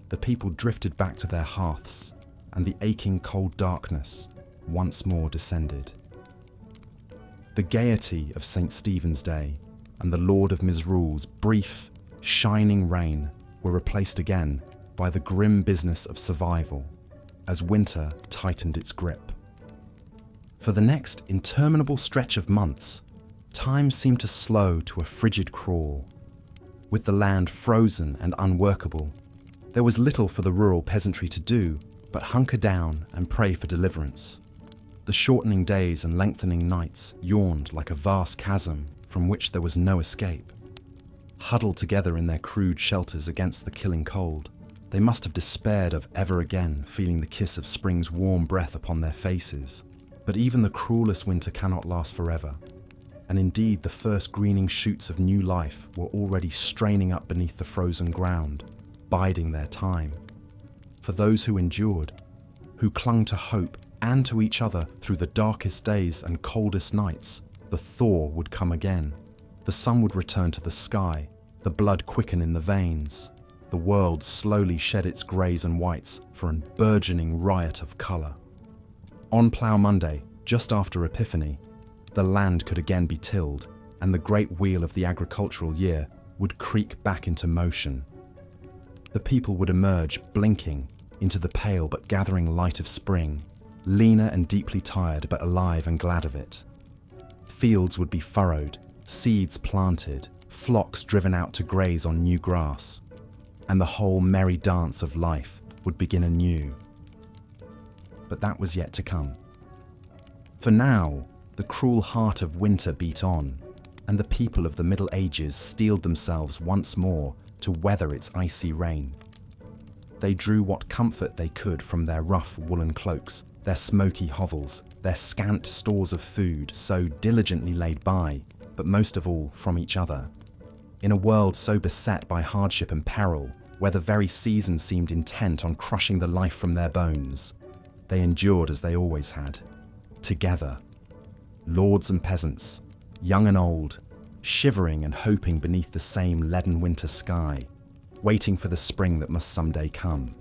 the people drifted back to their hearths, and the aching cold darkness once more descended. The gaiety of St. Stephen's Day and the Lord of Misrule's brief, shining reign were replaced again by the grim business of survival as winter tightened its grip. For the next interminable stretch of months, time seemed to slow to a frigid crawl. With the land frozen and unworkable, there was little for the rural peasantry to do but hunker down and pray for deliverance. The shortening days and lengthening nights yawned like a vast chasm from which there was no escape. Huddled together in their crude shelters against the killing cold, they must have despaired of ever again feeling the kiss of spring's warm breath upon their faces. But even the cruelest winter cannot last forever. and indeed the first greening shoots of new life were already straining up beneath the frozen ground, biding their time. For those who endured, who clung to hope and to each other through the darkest days and coldest nights, the thaw would come again. The sun would return to the sky, the blood quicken in the veins, the world slowly shed its greys and whites for a burgeoning riot of colour. On Plough Monday, just after Epiphany, the land could again be tilled, and the great wheel of the agricultural year would creak back into motion. The people would emerge, blinking, into the pale but gathering light of spring, leaner and deeply tired but alive and glad of it. Fields would be furrowed, seeds planted, flocks driven out to graze on new grass, and the whole merry dance of life would begin anew. But that was yet to come. For now, the cruel heart of winter beat on, and the people of the Middle Ages steeled themselves once more to weather its icy reign. They drew what comfort they could from their rough woolen cloaks, their smoky hovels, their scant stores of food so diligently laid by, but most of all from each other. In a world so beset by hardship and peril, where the very season seemed intent on crushing the life from their bones, they endured as they always had, together. Lords and peasants, young and old, shivering and hoping beneath the same leaden winter sky, waiting for the spring that must someday come.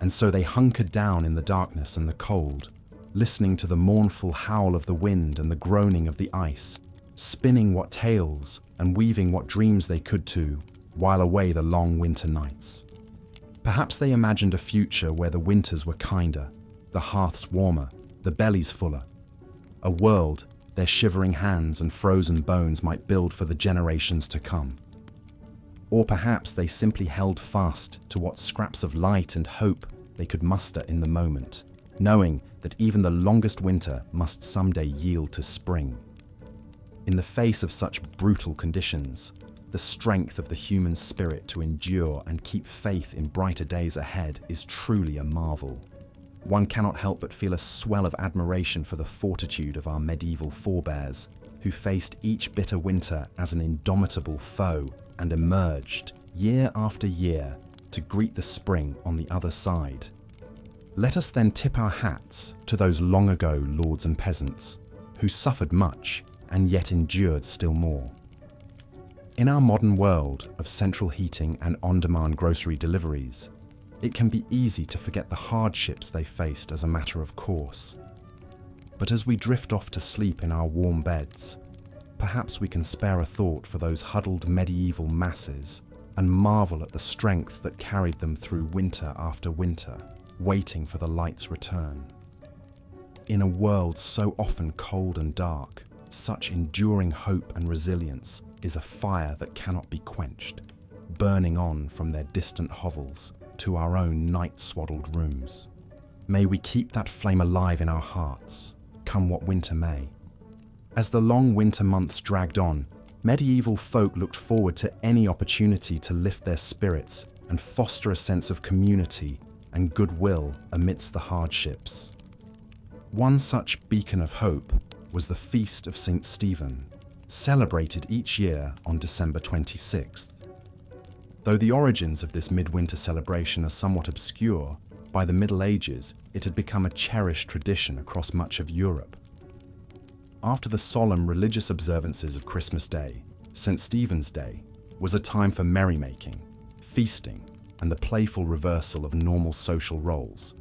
And so they hunkered down in the darkness and the cold, listening to the mournful howl of the wind and the groaning of the ice, spinning what tales and weaving what dreams they could to, while away the long winter nights. Perhaps they imagined a future where the winters were kinder, the hearths warmer, the bellies fuller. A world their shivering hands and frozen bones might build for the generations to come. Or perhaps they simply held fast to what scraps of light and hope they could muster in the moment, knowing that even the longest winter must someday yield to spring. In the face of such brutal conditions, the strength of the human spirit to endure and keep faith in brighter days ahead is truly a marvel. One cannot help but feel a swell of admiration for the fortitude of our medieval forebears, who faced each bitter winter as an indomitable foe and emerged, year after year, to greet the spring on the other side. Let us then tip our hats to those long ago lords and peasants, who suffered much and yet endured still more. In our modern world of central heating and on-demand grocery deliveries, it can be easy to forget the hardships they faced as a matter of course. But as we drift off to sleep in our warm beds, perhaps we can spare a thought for those huddled medieval masses and marvel at the strength that carried them through winter after winter, waiting for the light's return. In a world so often cold and dark, such enduring hope and resilience is a fire that cannot be quenched, burning on from their distant hovels to our own night-swaddled rooms. May we keep that flame alive in our hearts, come what winter may. As the long winter months dragged on, medieval folk looked forward to any opportunity to lift their spirits and foster a sense of community and goodwill amidst the hardships. One such beacon of hope was the Feast of St. Stephen, celebrated each year on December 26th. Though the origins of this midwinter celebration are somewhat obscure, by the Middle Ages it had become a cherished tradition across much of Europe. After the solemn religious observances of Christmas Day, St. Stephen's Day was a time for merrymaking, feasting, and the playful reversal of normal social roles.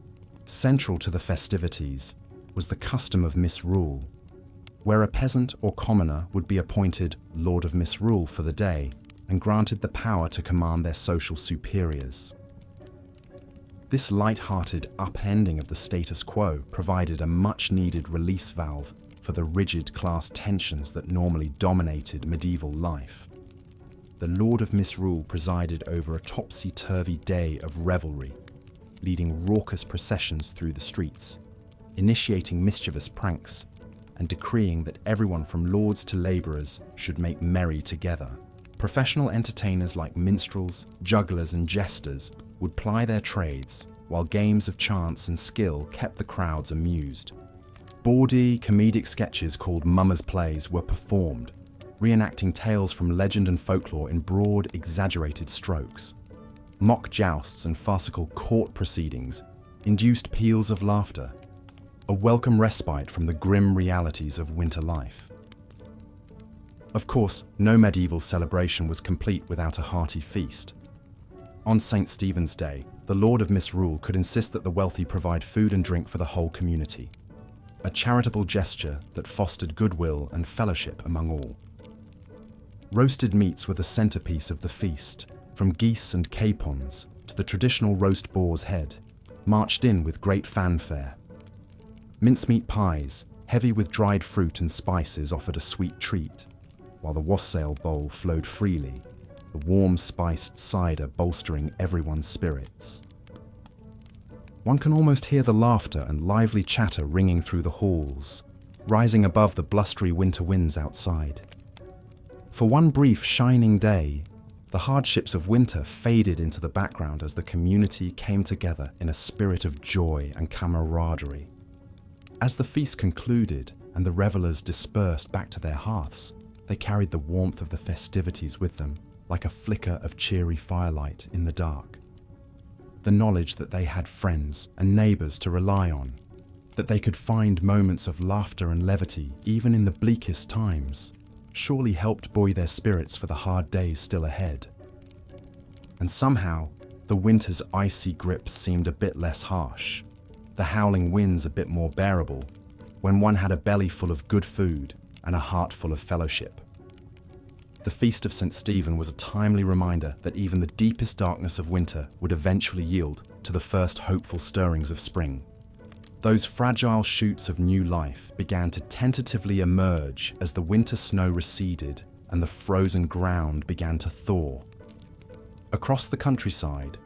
Central to the festivities was the custom of misrule, where a peasant or commoner would be appointed Lord of Misrule for the day and granted the power to command their social superiors. This light-hearted upending of the status quo provided a much-needed release valve for the rigid class tensions that normally dominated medieval life. The Lord of Misrule presided over a topsy-turvy day of revelry, leading raucous processions through the streets, initiating mischievous pranks, and decreeing that everyone from lords to labourers should make merry together. Professional entertainers like minstrels, jugglers and jesters would ply their trades, while games of chance and skill kept the crowds amused. Bawdy, comedic sketches called mummers' plays were performed, reenacting tales from legend and folklore in broad, exaggerated strokes. Mock jousts and farcical court proceedings induced peals of laughter, a welcome respite from the grim realities of winter life. Of course, no medieval celebration was complete without a hearty feast. On St. Stephen's Day, the Lord of Misrule could insist that the wealthy provide food and drink for the whole community, a charitable gesture that fostered goodwill and fellowship among all. Roasted meats were the centerpiece of the feast, from geese and capons to the traditional roast boar's head, marched in with great fanfare. Mincemeat pies, heavy with dried fruit and spices, offered a sweet treat, while the wassail bowl flowed freely, the warm spiced cider bolstering everyone's spirits. One can almost hear the laughter and lively chatter ringing through the halls, rising above the blustery winter winds outside. For one brief shining day, the hardships of winter faded into the background as the community came together in a spirit of joy and camaraderie. As the feast concluded and the revelers dispersed back to their hearths, they carried the warmth of the festivities with them, like a flicker of cheery firelight in the dark. The knowledge that they had friends and neighbours to rely on, that they could find moments of laughter and levity even in the bleakest times, surely helped buoy their spirits for the hard days still ahead. And somehow, the winter's icy grips seemed a bit less harsh, the howling winds a bit more bearable, when one had a belly full of good food and a heart full of fellowship. The Feast of St. Stephen was a timely reminder that even the deepest darkness of winter would eventually yield to the first hopeful stirrings of spring. Those fragile shoots of new life began to tentatively emerge as the winter snow receded and the frozen ground began to thaw. Across the countryside,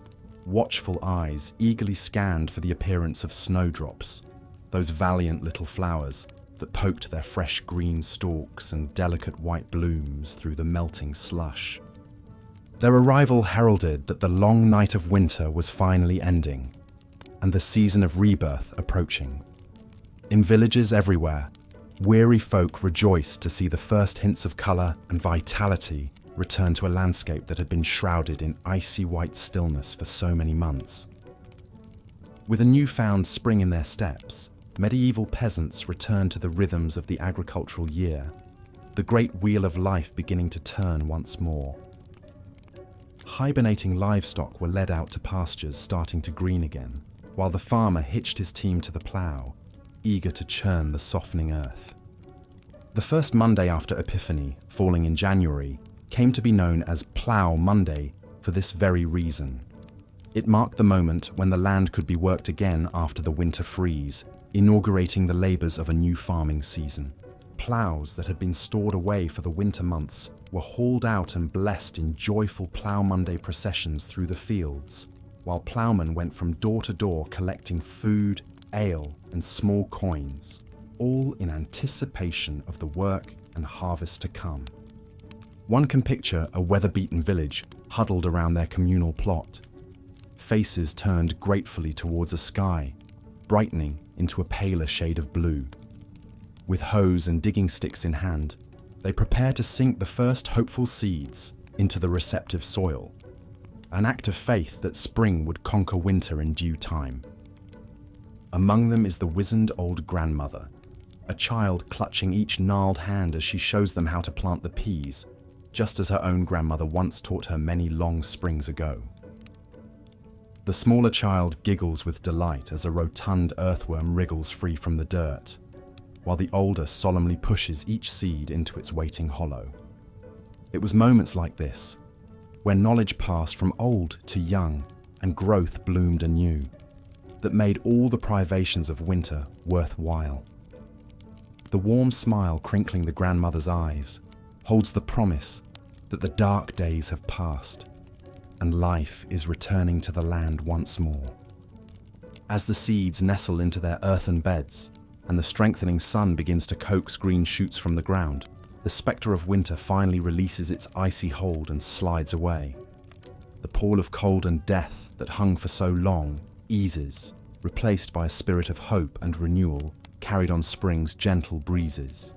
watchful eyes eagerly scanned for the appearance of snowdrops, those valiant little flowers that poked their fresh green stalks and delicate white blooms through the melting slush. Their arrival heralded that the long night of winter was finally ending, and the season of rebirth approaching. In villages everywhere, weary folk rejoiced to see the first hints of colour and vitality return to a landscape that had been shrouded in icy white stillness for so many months. With a newfound spring in their steps, medieval peasants returned to the rhythms of the agricultural year, the great wheel of life beginning to turn once more. Hibernating livestock were led out to pastures starting to green again, while the farmer hitched his team to the plough, eager to churn the softening earth. The first Monday after Epiphany, falling in January, came to be known as Plough Monday for this very reason. It marked the moment when the land could be worked again after the winter freeze, inaugurating the labours of a new farming season. Ploughs that had been stored away for the winter months were hauled out and blessed in joyful Plough Monday processions through the fields, while ploughmen went from door to door collecting food, ale, and small coins, all in anticipation of the work and harvest to come. One can picture a weather-beaten village huddled around their communal plot, faces turned gratefully towards a sky, brightening into a paler shade of blue. With hoes and digging sticks in hand, they prepare to sink the first hopeful seeds into the receptive soil, an act of faith that spring would conquer winter in due time. Among them is the wizened old grandmother, a child clutching each gnarled hand as she shows them how to plant the peas, just as her own grandmother once taught her many long springs ago. The smaller child giggles with delight as a rotund earthworm wriggles free from the dirt, while the older solemnly pushes each seed into its waiting hollow. It was moments like this, where knowledge passed from old to young and growth bloomed anew, that made all the privations of winter worthwhile. The warm smile crinkling the grandmother's eyes holds the promise that the dark days have passed and life is returning to the land once more. As the seeds nestle into their earthen beds and the strengthening sun begins to coax green shoots from the ground, the spectre of winter finally releases its icy hold and slides away. The pall of cold and death that hung for so long eases, replaced by a spirit of hope and renewal carried on spring's gentle breezes.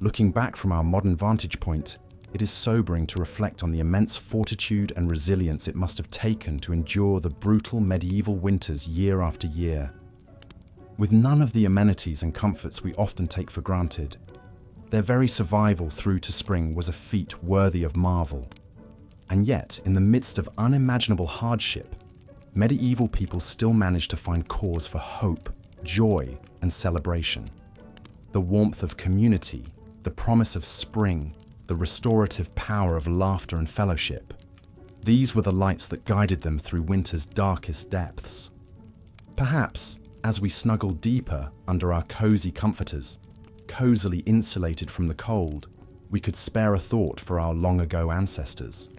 Looking back from our modern vantage point, it is sobering to reflect on the immense fortitude and resilience it must have taken to endure the brutal medieval winters year after year. With none of the amenities and comforts we often take for granted, their very survival through to spring was a feat worthy of marvel. And yet, in the midst of unimaginable hardship, medieval people still managed to find cause for hope, joy, and celebration. The warmth of community, the promise of spring, the restorative power of laughter and fellowship. These were the lights that guided them through winter's darkest depths. Perhaps, as we snuggle deeper under our cozy comforters, cozily insulated from the cold, we could spare a thought for our long-ago ancestors.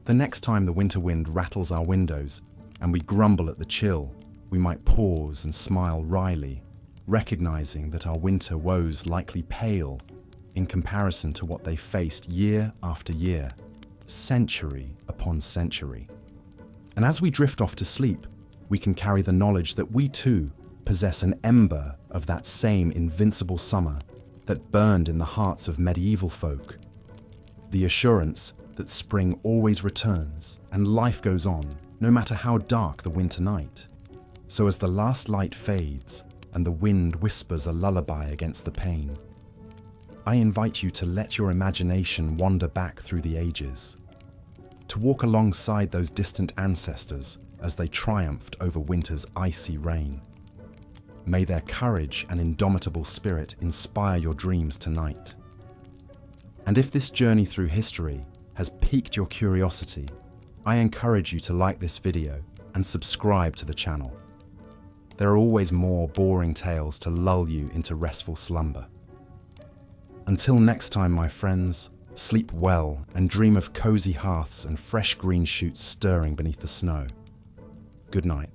The next time the winter wind rattles our windows and we grumble at the chill, we might pause and smile wryly, recognizing that our winter woes likely pale in comparison to what they faced year after year, century upon century. And as we drift off to sleep, we can carry the knowledge that we too possess an ember of that same invincible summer that burned in the hearts of medieval folk. The assurance that spring always returns and life goes on, no matter how dark the winter night. So as the last light fades and the wind whispers a lullaby against the pane, I invite you to let your imagination wander back through the ages, to walk alongside those distant ancestors as they triumphed over winter's icy reign. May their courage and indomitable spirit inspire your dreams tonight. And if this journey through history has piqued your curiosity, I encourage you to like this video and subscribe to the channel. There are always more boring tales to lull you into restful slumber. Until next time, my friends, sleep well and dream of cozy hearths and fresh green shoots stirring beneath the snow. Good night.